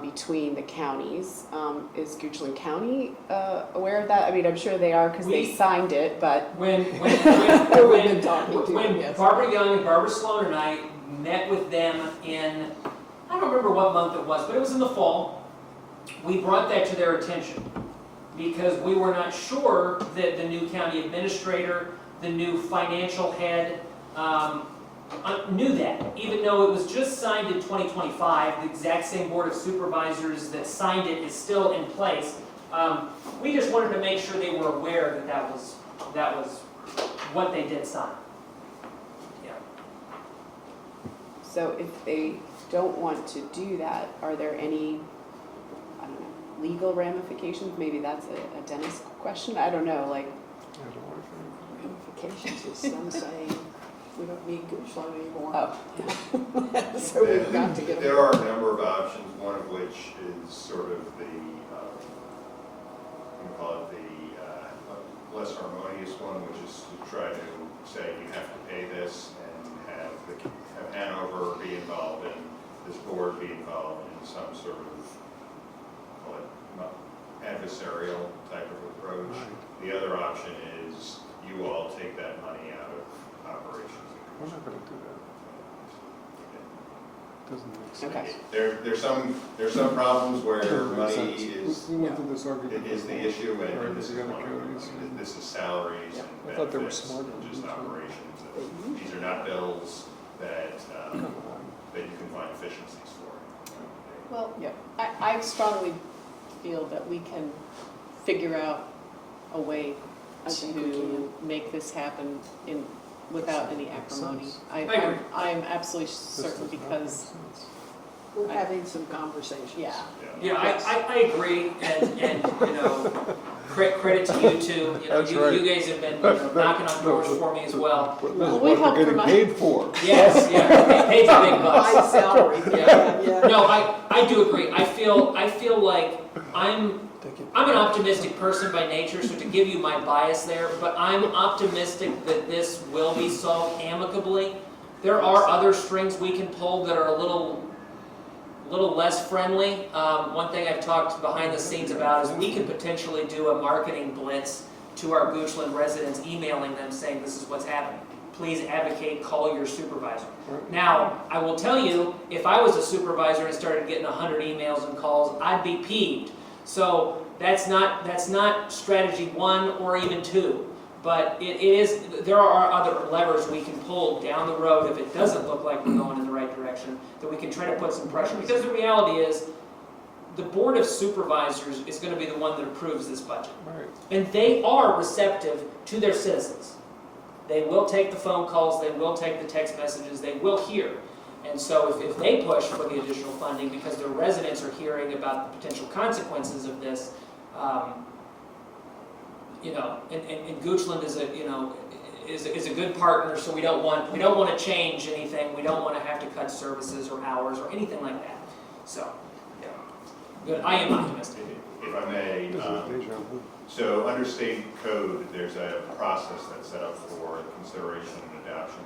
between the counties. Is Goochland County aware of that? I mean, I'm sure they are because they signed it, but...
When Barbara Young and Barbara Sloan and I met with them in, I don't remember what month it was, but it was in the fall, we brought that to their attention, because we were not sure that the new county administrator, the new financial head, knew that, even though it was just signed in 2025, the exact same board of supervisors that signed it is still in place. We just wanted to make sure they were aware that that was what they did sign. Yeah.
So if they don't want to do that, are there any, I don't know, legal ramifications? Maybe that's a Dennis question. I don't know, like.
Ramifications is them saying, we don't need Goochland anymore.
Oh.
So we've got to get.
There are a number of options, one of which is sort of the, we call it the less harmonious one, which is to try to say you have to pay this and have Hanover be involved in, this board be involved in some sort of, call it adversarial type of approach. The other option is you all take that money out of operations.
We're not gonna do that. Doesn't make sense.
Okay.
There's some problems where
Doesn't make
money
sense.
is,
We went through this argument.
it is the issue,
Right,
and this is
the other
one of them.
counties.
I mean, this is salaries
I
and
thought they were
benefits,
smarter
and just
than each other.
operations. These are not bills that
Come on.
that you can find efficiencies for.
Well,
Yep.
I strongly feel that we can figure out a way to make this happen without any acrimony.
agree.
I'm absolutely
This
certain
does not make
because,
sense.
We're having some conversations.
yeah.
Yeah, I agree, and you know, credit to you too. You know,
That's right.
you guys have been knocking on doors for me as well.
This is
Well,
what
we
they're
help
getting
promote-
paid for.
Yes, yeah, paid the big bucks.
High salary.
Yeah. No, I do agree. I feel like I'm an optimistic person by nature, so to give you my bias there, but I'm optimistic that this will be solved amicably. There are other strings we can pull that are a little less friendly. One thing I've talked behind the scenes about is we could potentially do a marketing blitz to our Goochland residents, emailing them saying this is what's happening. Please advocate, call your supervisor. Now, I will tell you, if I was a supervisor and started getting 100 emails and calls, I'd be peeved. So that's not strategy 1 or even 2. But there are other levers we can pull down the road if it doesn't look like we're going in the right direction, that we can try to put some pressure. Because the reality is, the Board of Supervisors is going to be the one that approves this budget.
Right.
And they are receptive to their citizens. They will take the phone calls, they will take the text messages, they will hear. And so if they push for the additional funding because their residents are hearing about the potential consequences of this, and Goochland is a good partner, so we don't want to change anything. We don't want to have to cut services or hours or anything like that. So, yeah, good. I am optimistic.
If I may, so under state code, there's a process that's set up for consideration and adoption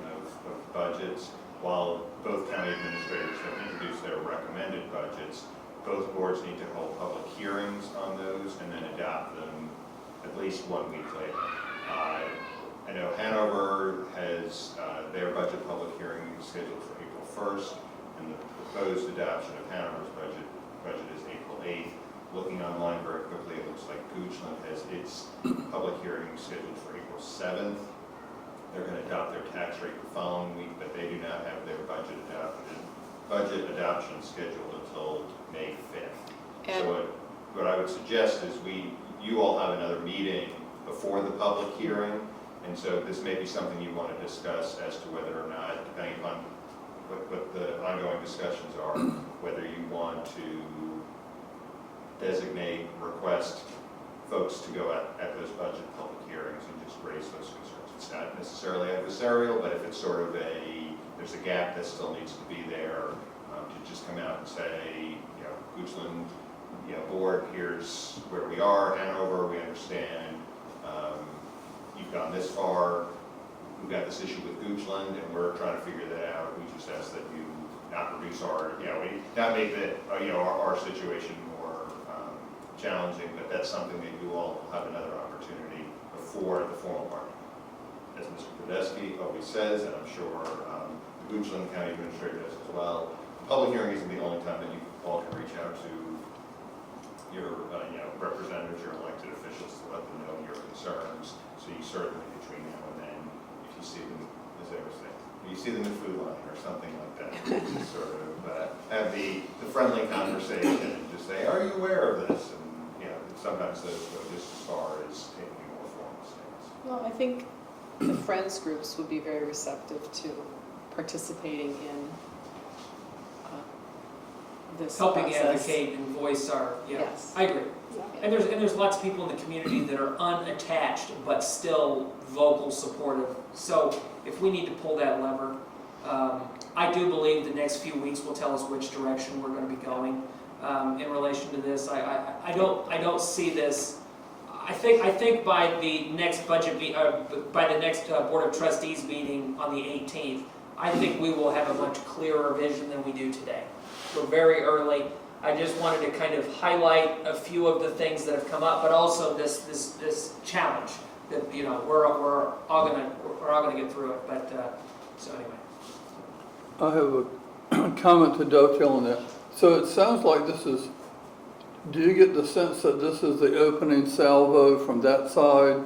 of budgets. While both county administrators have introduced their recommended budgets, both boards need to hold public hearings on those and then adopt them at least 1 week later. I know Hanover has their budget public hearing scheduled for April 1st, and the proposed adoption of Hanover's budget is April 8th. Looking online very quickly, it looks like Goochland has its public hearing scheduled for April 7th. They're going to adopt their tax rate the following week, but they do not have their budget adoption scheduled until May 5th. So what I would suggest is you all have another meeting before the public hearing, and so this may be something you want to discuss as to whether or not, depending upon what the ongoing discussions are, whether you want to designate, request folks to go at those budget public hearings and just raise those concerns. It's not necessarily adversarial, but if it's sort of there's a gap that still needs to be there, to just come out and say, Goochland, board, here's where we are, Hanover, we understand, you've gone this far, we've got this issue with Goochland, and we're trying to figure that out. We just ask that you not reduce not make that, our situation more challenging, but that's something that you all will have another opportunity before the formal part. As Mr. Podesky always says, and I'm sure the Goochland County Administrator does as well, public hearing isn't the only time that you all can reach out to your representatives, your elected officials, to let them know your concerns. So you certainly, between now and then, if you see them, as I was saying, if you see them in Food Line or something like that, just sort of have the friendly conversation and just say, are you aware of this? And sometimes those go just as far as taking a more formal stance.
Well, I think the Friends groups would be very receptive to participating in this
Helping
process.
advocate and voice our,
Yes.
I agree.
Yeah.
And there's lots of people in the community that are unattached but still vocal supportive. So if we need to pull that lever, I do believe the next few weeks will tell us which direction we're going to be going in relation to this. I don't see this. I think by the next by the next Board of Trustees meeting on the 18th, I think we will have a much clearer vision than we do today. We're very early. I just wanted to kind of highlight a few of the things that have come up, but also this challenge that we're all gonna get through it. But so anyway.
I have a comment to dovetail on that. So it sounds like do you get the sense that this is the opening salvo from that side?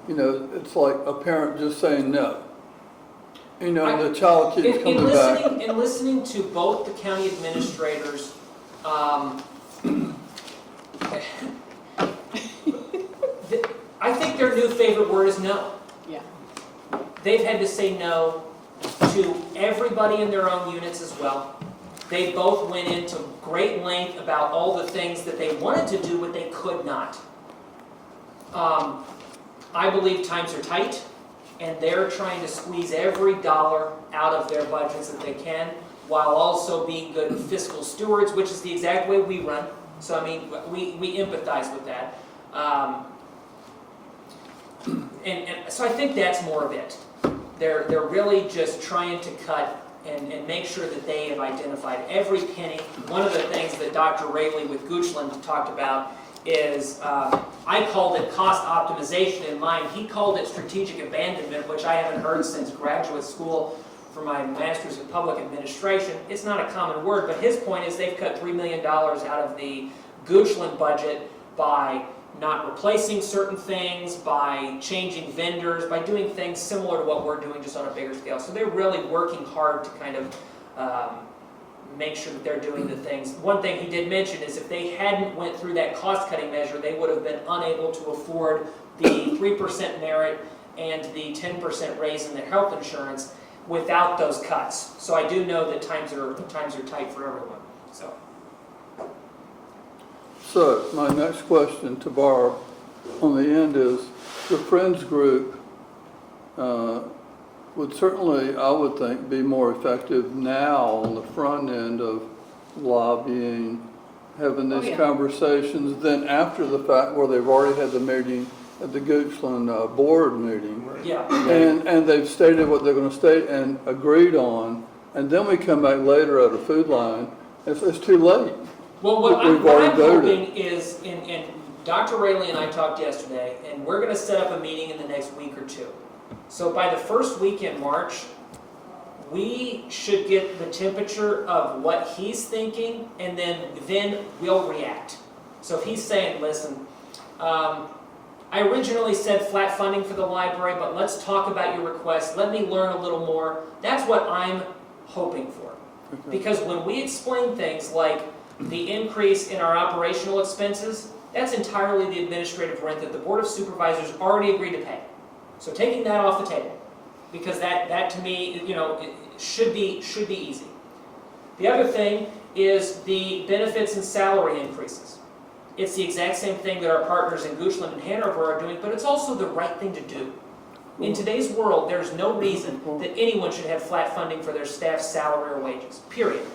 It's like a parent just saying no. The child keeps coming back.
In listening to both the county administrators, I think their new favorite word is no.
Yeah.
They've had to say no to everybody in their own units as well. They both went into great length about all the things that they wanted to do, but they could not. I believe times are tight, and they're trying to squeeze every dollar out of their budgets that they can, while also being good fiscal stewards, which is the exact way we run. So, I mean, we empathize with that. And so I think that's more of it. They're really just trying to cut and make sure that they have identified every penny. One of the things that Dr. Rayleigh with Goochland talked about is, I called it cost optimization in mine. He called it strategic abandonment, which I haven't heard since graduate school for my master's in public administration. It's not a common word, but his point is they've cut $3 million out of the Goochland budget by not replacing certain things, by changing vendors, by doing things similar to what we're doing, just on a bigger scale. So they're really working hard to kind of make sure that they're doing the things. One thing he did mention is if they hadn't went through that cost-cutting measure, they would have been unable to afford the 3% merit and the 10% raise in their health insurance without those cuts. So I do know that times are tight for everyone.
So my next question to Barb on the end is, the Friends Group would certainly, I would think, be more effective now on the front end of lobbying, having these conversations than after the fact where they've already had the meeting at the Goochland board meeting.
Yeah.
And they've stated what they're going to state and agreed on, and then we come back later at a food line, it's too late.
Well, what
We've
I'm
already voted.
hoping is, and Dr. Rayleigh and I talked yesterday, and we're going to set up a meeting in the next week or two. So by the first week in March, we should get the temperature of what he's thinking, and then we'll react. So if he's saying, listen, I originally said flat funding for the library, but let's talk about your request. Let me learn a little more. That's what I'm hoping for.
Okay.
Because when we explain things like the increase in our operational expenses, that's entirely the administrative rent that the Board of Supervisors already agreed to pay. So taking that off the table, because that to me, you know, it should be easy. The other thing is the benefits and salary increases. It's the exact same thing that our partners in Goochland and Hanover are doing, but it's also the right thing to do. In today's world, there's no reason that anyone should have flat funding for their staff's salary or wages, period.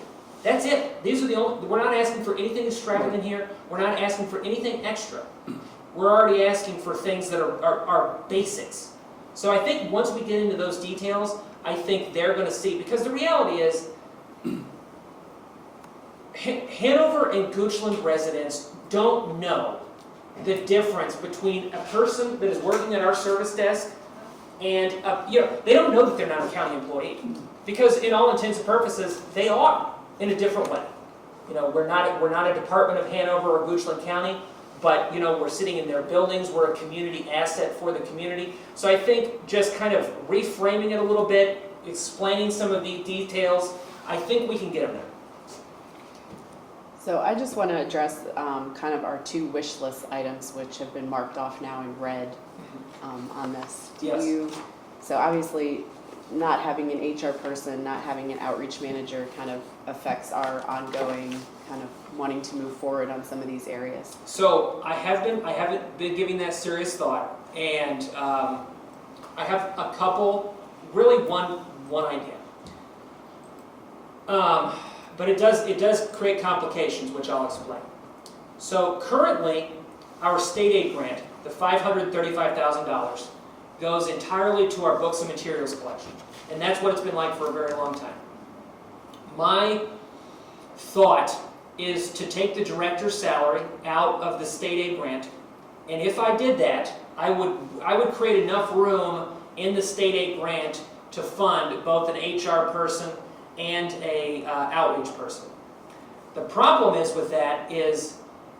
That's it. These are the only, we're not asking for anything extravagant here. We're not asking for anything extra. We're already asking for things that are basics. So I think once we get into those details, I think they're going to see, because the reality is, Hanover and Goochland residents don't know the difference between a person that is working at our service desk and, they don't know that they're not a county employee. Because in all intents and purposes, they are in a different way. You know, we're not a department of Hanover or Goochland County, but, you know, we're sitting in their buildings, we're a community asset for the community. So I think just kind of reframing it a little bit, explaining some of the details, I think we can get them there.
So I just want to address kind of our two wish list items, which have been marked off now in red on this.
Yes.
So obviously, not having an HR person, not having an outreach manager kind of affects our ongoing kind of wanting to move forward on some of these areas.
So I haven't been giving that serious thought, and I have a couple, really one idea. But it does create complications, which I'll explain. So currently, our state aid grant, the $535,000, goes entirely to our books and materials collection. And that's what it's been like for a very long time. My thought is to take the director's salary out of the state aid grant, and if I did that, I would create enough room in the state aid grant to fund both an HR person and a outreach person. The problem is with that is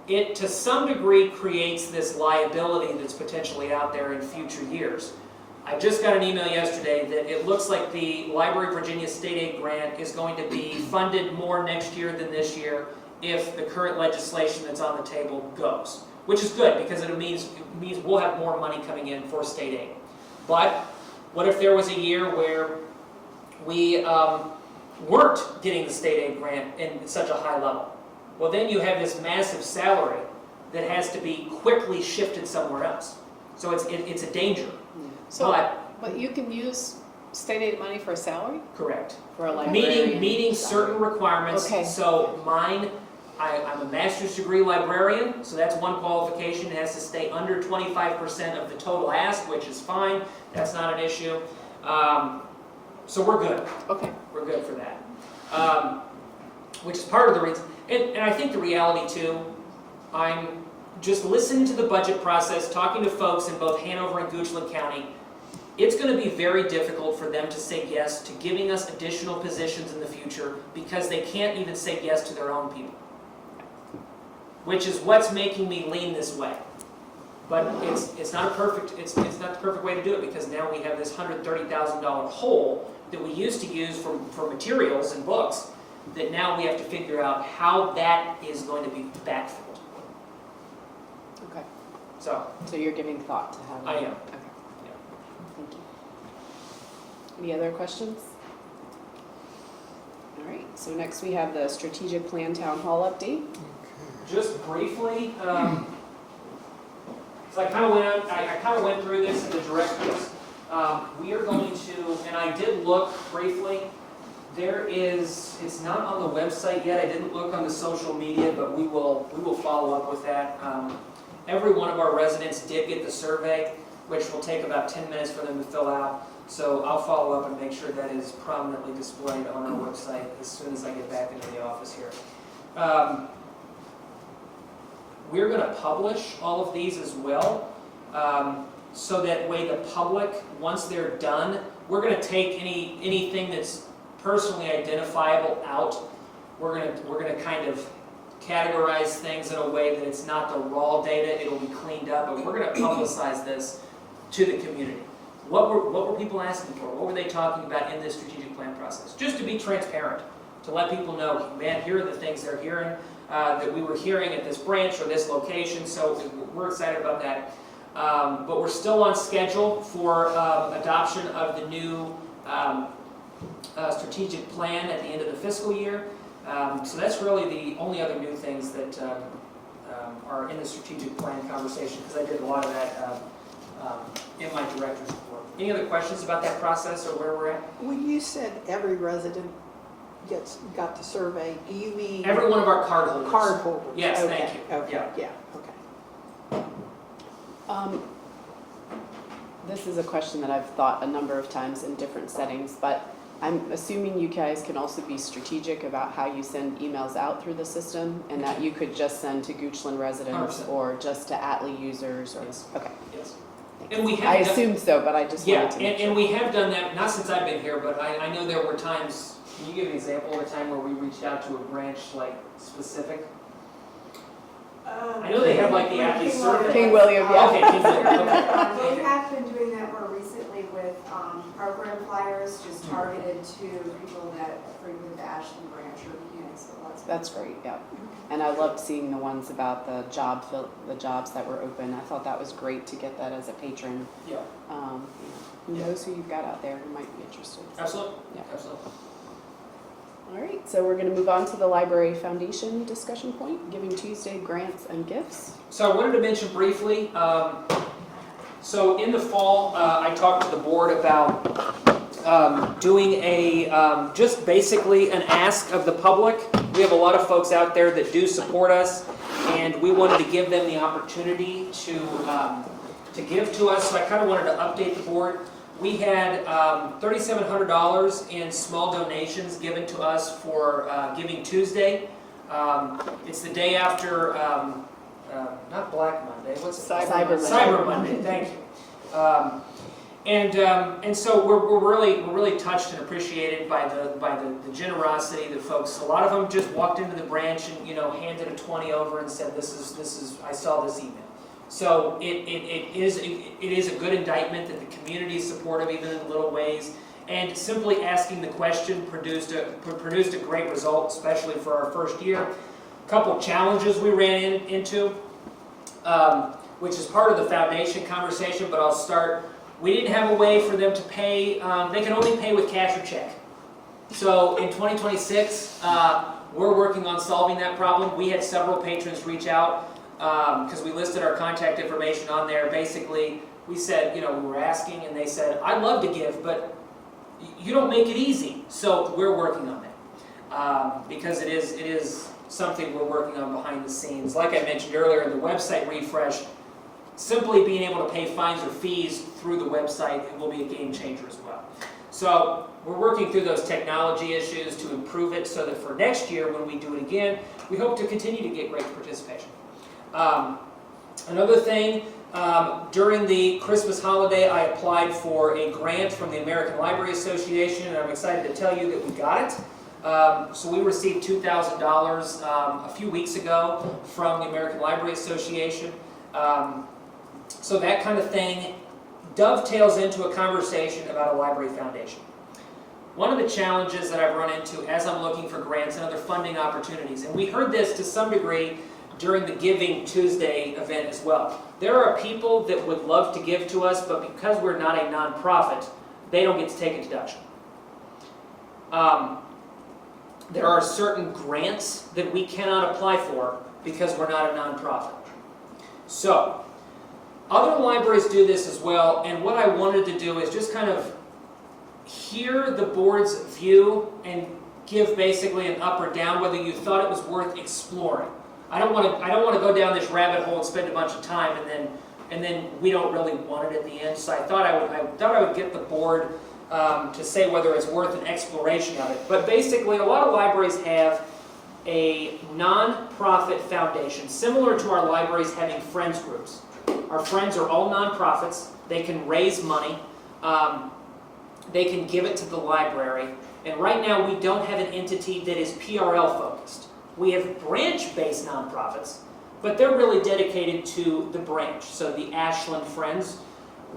it to some degree creates this liability that's potentially out there in future years. I just got an email yesterday that it looks like the Library of Virginia state aid grant is going to be funded more next year than this year if the current legislation that's on the table goes, which is good because it means we'll have more money coming in for state aid. But what if there was a year where we weren't getting the state aid grant in such a high level? Well, then you have this massive salary that has to be quickly shifted somewhere else. So it's a danger.
So, but you can use state aid money for a salary?
Correct.
For a librarian.
Meeting certain requirements.
Okay.
So mine, I'm a master's degree librarian, so that's one qualification. It has to stay under 25% of the total ask, which is fine. That's not an issue. So we're good.
Okay.
We're good for that. Which is part of the reason. And I think the reality too, I'm just listening to the budget process, talking to folks in both Hanover and Goochland County. It's going to be very difficult for them to say yes to giving us additional positions in the future because they can't even say yes to their own people. Which is what's making me lean this way. But it's not a perfect, it's not the perfect way to do it, because now we have this $130,000 hole that we used to use for materials and books, that now we have to figure out how that is going to be backfilled.
Okay,
So,
so you're giving thought to how.
I am.
Okay. Thank you. Any other questions? All right, so next we have the strategic plan town hall update.
just briefly, so I kind of went through this in the directives. We are going to, and I did look briefly, it's not on the website yet, I didn't look on the social media, but we will follow up with that. Every one of our residents did get the survey, which will take about 10 minutes for them to fill out. So I'll follow up and make sure that is prominently displayed on our website as soon as I get back into the office here. We're going to publish all of these as well, so that way the public, once they're done, we're going to take anything that's personally identifiable out. We're going to kind of categorize things in a way that it's not the raw data, it'll be cleaned up, but we're going to publicize this to the community. What were people asking for? What were they talking about in this strategic plan process? Just to be transparent, to let people know, man, here are the things they're hearing, that we were hearing at this branch or this location, so we're excited about that. But we're still on schedule for adoption of the new strategic plan at the end of the fiscal year. So that's really the only other new things that are in the strategic plan conversation, because I did a lot of that in my director's report. Any other questions about that process or where we're at?
When you said every resident got the survey, do you mean?
Every one of our card holders.
Card holders?
Yes,
Okay,
thank you.
Okay,
Yeah.
yeah, okay.
This is a question that I've thought a number of times in different settings, but I'm assuming you guys can also be strategic about how you send emails out through the system, and that you could just send to Goochland residents
100%.
or just to Atlee users, or,
Yes.
okay.
Yes.
Thanks.
And we have
I
done-
assumed so, but I just
Yeah,
wanted to make sure.
and we have done that, not since I've been here, but I know there were times, can you give an example of a time where we reached out to a branch, like, specific? I know they have like the Atlee survey.
King William, yeah.
Okay, King William, okay.
We have been doing that more recently with program flyers, just targeted to people that frequent the Ashland branch or Buchanan, so
That's great, yeah. And I loved seeing the ones about the jobs that were open. I thought that was great to get that as a patron.
Yeah,
Who knows who you've got out there who might be interested.
absolutely,
Yeah.
absolutely.
All right, so we're going to move on to the Library Foundation discussion point, Giving Tuesday grants and gifts.
So I wanted to mention briefly, so in the fall, I talked to the board about doing just basically an ask of the public. We have a lot of folks out there that do support us, and we wanted to give them the opportunity to give to us, so I kind of wanted to update the board. We had $3,700 in small donations given to us for Giving Tuesday. It's the day after, not Black Monday, what's it?
Cyber Monday.
Cyber Monday, thank you. And so we're really touched and appreciated by the generosity that folks. A lot of them just walked into the branch and handed a 20 over and said, "This is I saw this email." So it is a good indictment that the community is supportive even in little ways. And simply asking the question produced a great result, especially for our first year. A couple challenges we ran into, which is part of the foundation conversation, but I'll start. We didn't have a way for them to pay, they can only pay with cash or check. So in 2026, we're working on solving that problem. We had several patrons reach out because we listed our contact information on there. Basically, we said, we were asking and they said, "I'd love to give, but you don't make it easy." So we're working on that because it is something we're working on behind the scenes. Like I mentioned earlier, the website refresh, simply being able to pay fines or fees through the website will be a game changer as well. So we're working through those technology issues to improve it so that for next year when we do it again, we hope to continue to get great participation. Another thing, during the Christmas holiday, I applied for a grant from the American Library Association, and I'm excited to tell you that we got it. So we received $2,000 a few weeks ago from the American Library Association. So that kind of thing dovetails into a conversation about a library foundation. One of the challenges that I've run into as I'm looking for grants and other funding opportunities, and we heard this to some degree during the Giving Tuesday event as well. There are people that would love to give to us, but because we're not a nonprofit, they don't get to take a deduction. There are certain grants that we cannot apply for because we're not a nonprofit. So, other libraries do this as well, and what I wanted to do is just kind of hear the board's view and give basically an up or down whether you thought it was worth exploring. I don't want to go down this rabbit hole and spend a bunch of time and then we don't really want it at the end. So I thought I would get the board to say whether it's worth an exploration of it. But basically, a lot of libraries have a non-profit foundation, similar to our libraries having friends groups. Our friends are all non-profits. They can raise money. They can give it to the library. And right now, we don't have an entity that is PRL focused. We have branch-based nonprofits, but they're really dedicated to the branch. So the Ashland Friends,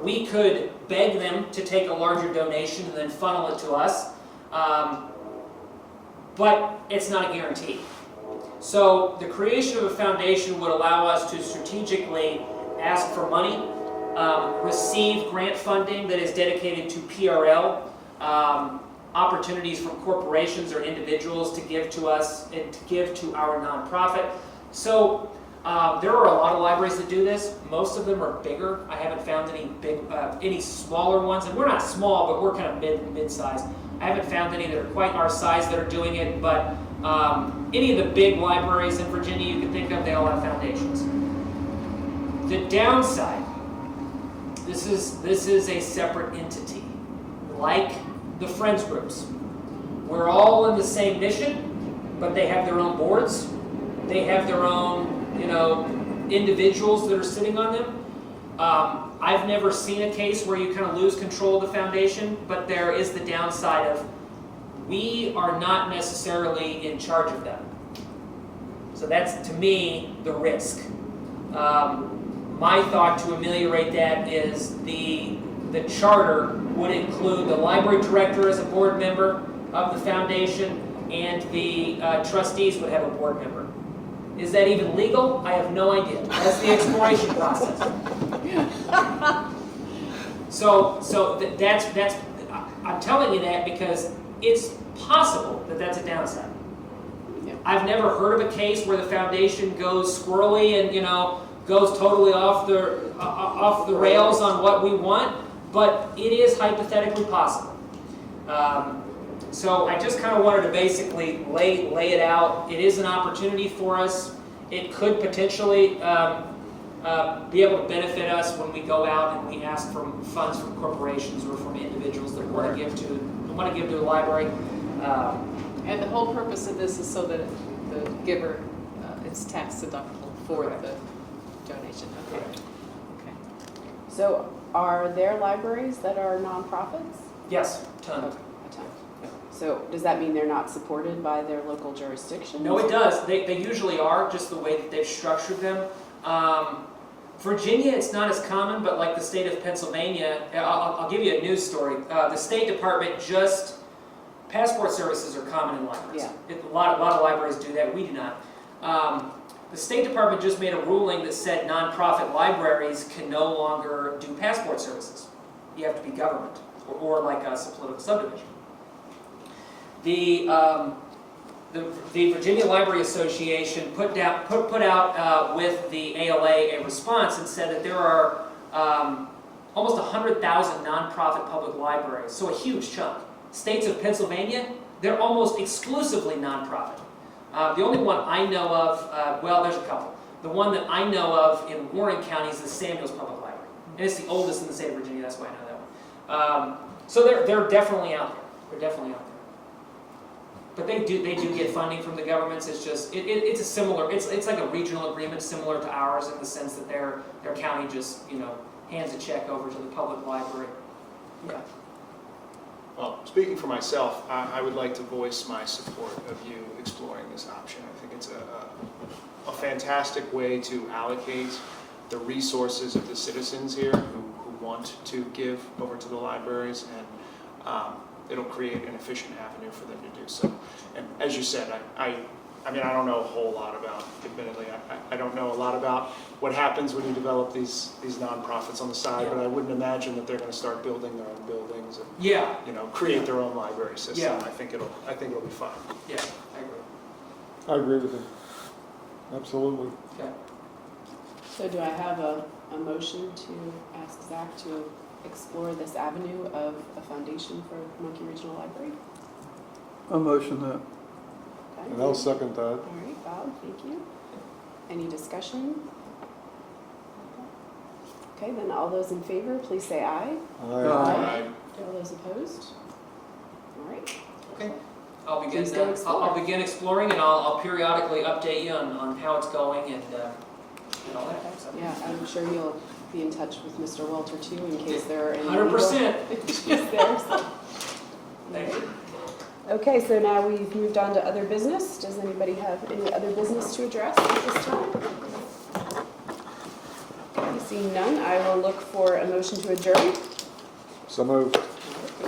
we could beg them to take a larger donation and then funnel it to us, but it's not a guarantee. So the creation of a foundation would allow us to strategically ask for money, receive grant funding that is dedicated to PRL, opportunities from corporations or individuals to give to us and to give to our nonprofit. So there are a lot of libraries that do this. Most of them are bigger. I haven't found any smaller ones, and we're not small, but we're kind of mid-size. I haven't found any that are quite our size that are doing it, but any of the big libraries in Virginia you can think of, they all have foundations. The downside, this is a separate entity, like the Friends groups. We're all in the same mission, but they have their own boards. They have their own, individuals that are sitting on them. I've never seen a case where you kind of lose control of the foundation, but there is the downside of we are not necessarily in charge of them. So that's, to me, the risk. My thought to ameliorate that is the charter would include the library director as a board member of the foundation, and the trustees would have a board member. Is that even legal? I have no idea. That's the exploration process. So that's I'm telling you that because it's possible that that's a downside.
Yeah.
I've never heard of a case where the foundation goes squirrely and goes totally off the rails on what we want, but it is hypothetically possible. So I just kind of wanted to basically lay it out. It is an opportunity for us. It could potentially be able to benefit us when we go out and we ask for funds from corporations or from individuals that want to give to a library.
And the whole purpose of this is so that the giver, it's tax deductible for the donation. Okay. Okay.
So are there libraries that are nonprofits?
Yes, ton.
Okay, a ton. So does that mean they're not supported by their local jurisdictions?
No, it does. They usually are, just the way that they've structured them. Virginia, it's not as common, but like the state of Pennsylvania, I'll give you a news story. The State Department passport services are common in libraries.
Yeah.
A lot of libraries do that. We do not. The State Department just made a ruling that said nonprofit libraries can no longer do passport services. You have to be government, or like us, a political subdivision. The Virginia Library Association put out with the ALA a response and said that there are almost 100,000 nonprofit public libraries, so a huge chunk. States of Pennsylvania, they're almost exclusively nonprofit. The only one I know of, well, there's a couple. The one that I know of in Warren County is the Samuels Public Library, and it's the oldest in the state of Virginia. That's why I know that one. So they're definitely out there. They're definitely out there. But they do get funding from the governments. It's just it's a similar. It's like a regional agreement similar to ours in the sense that their county just hands a check over to the public library. Yeah.
Well, speaking for myself, I would like to voice my support of you exploring this option. I think it's a fantastic way to allocate the resources of the citizens here who want to give over to the libraries, and it'll create an efficient avenue for them to do so. And as you said, I mean, I don't know a whole lot about, admittedly, I don't know a lot about what happens when you develop these nonprofits on the side, but I wouldn't imagine that they're going to start building their own buildings and,
Yeah,
you know, create their own library system.
Yeah.
I think it'll be fine.
yeah, I agree.
I agree with you. Absolutely.
Okay.
So do I have a motion to ask Zach to explore this avenue of a foundation for Monkey Regional Library?
A motion that.
Okay.
And I'll second that.
All right, Bob, thank you. Any discussion? Okay, then all those in favor, please say aye.
Aye.
All those opposed? All right.
Okay. I'll begin,
Please go explore.
I'll begin exploring, and I'll periodically update you on how it's going and all that. So.
Yeah, I'm sure you'll be in touch with Mr. Walter too in case there are any
100%.
issues there. So.
Thank you.
Okay, so now we've moved on to other business. Does anybody have any other business to address at this time? Okay, seeing none, I will look for a motion to adjourn.
So moved.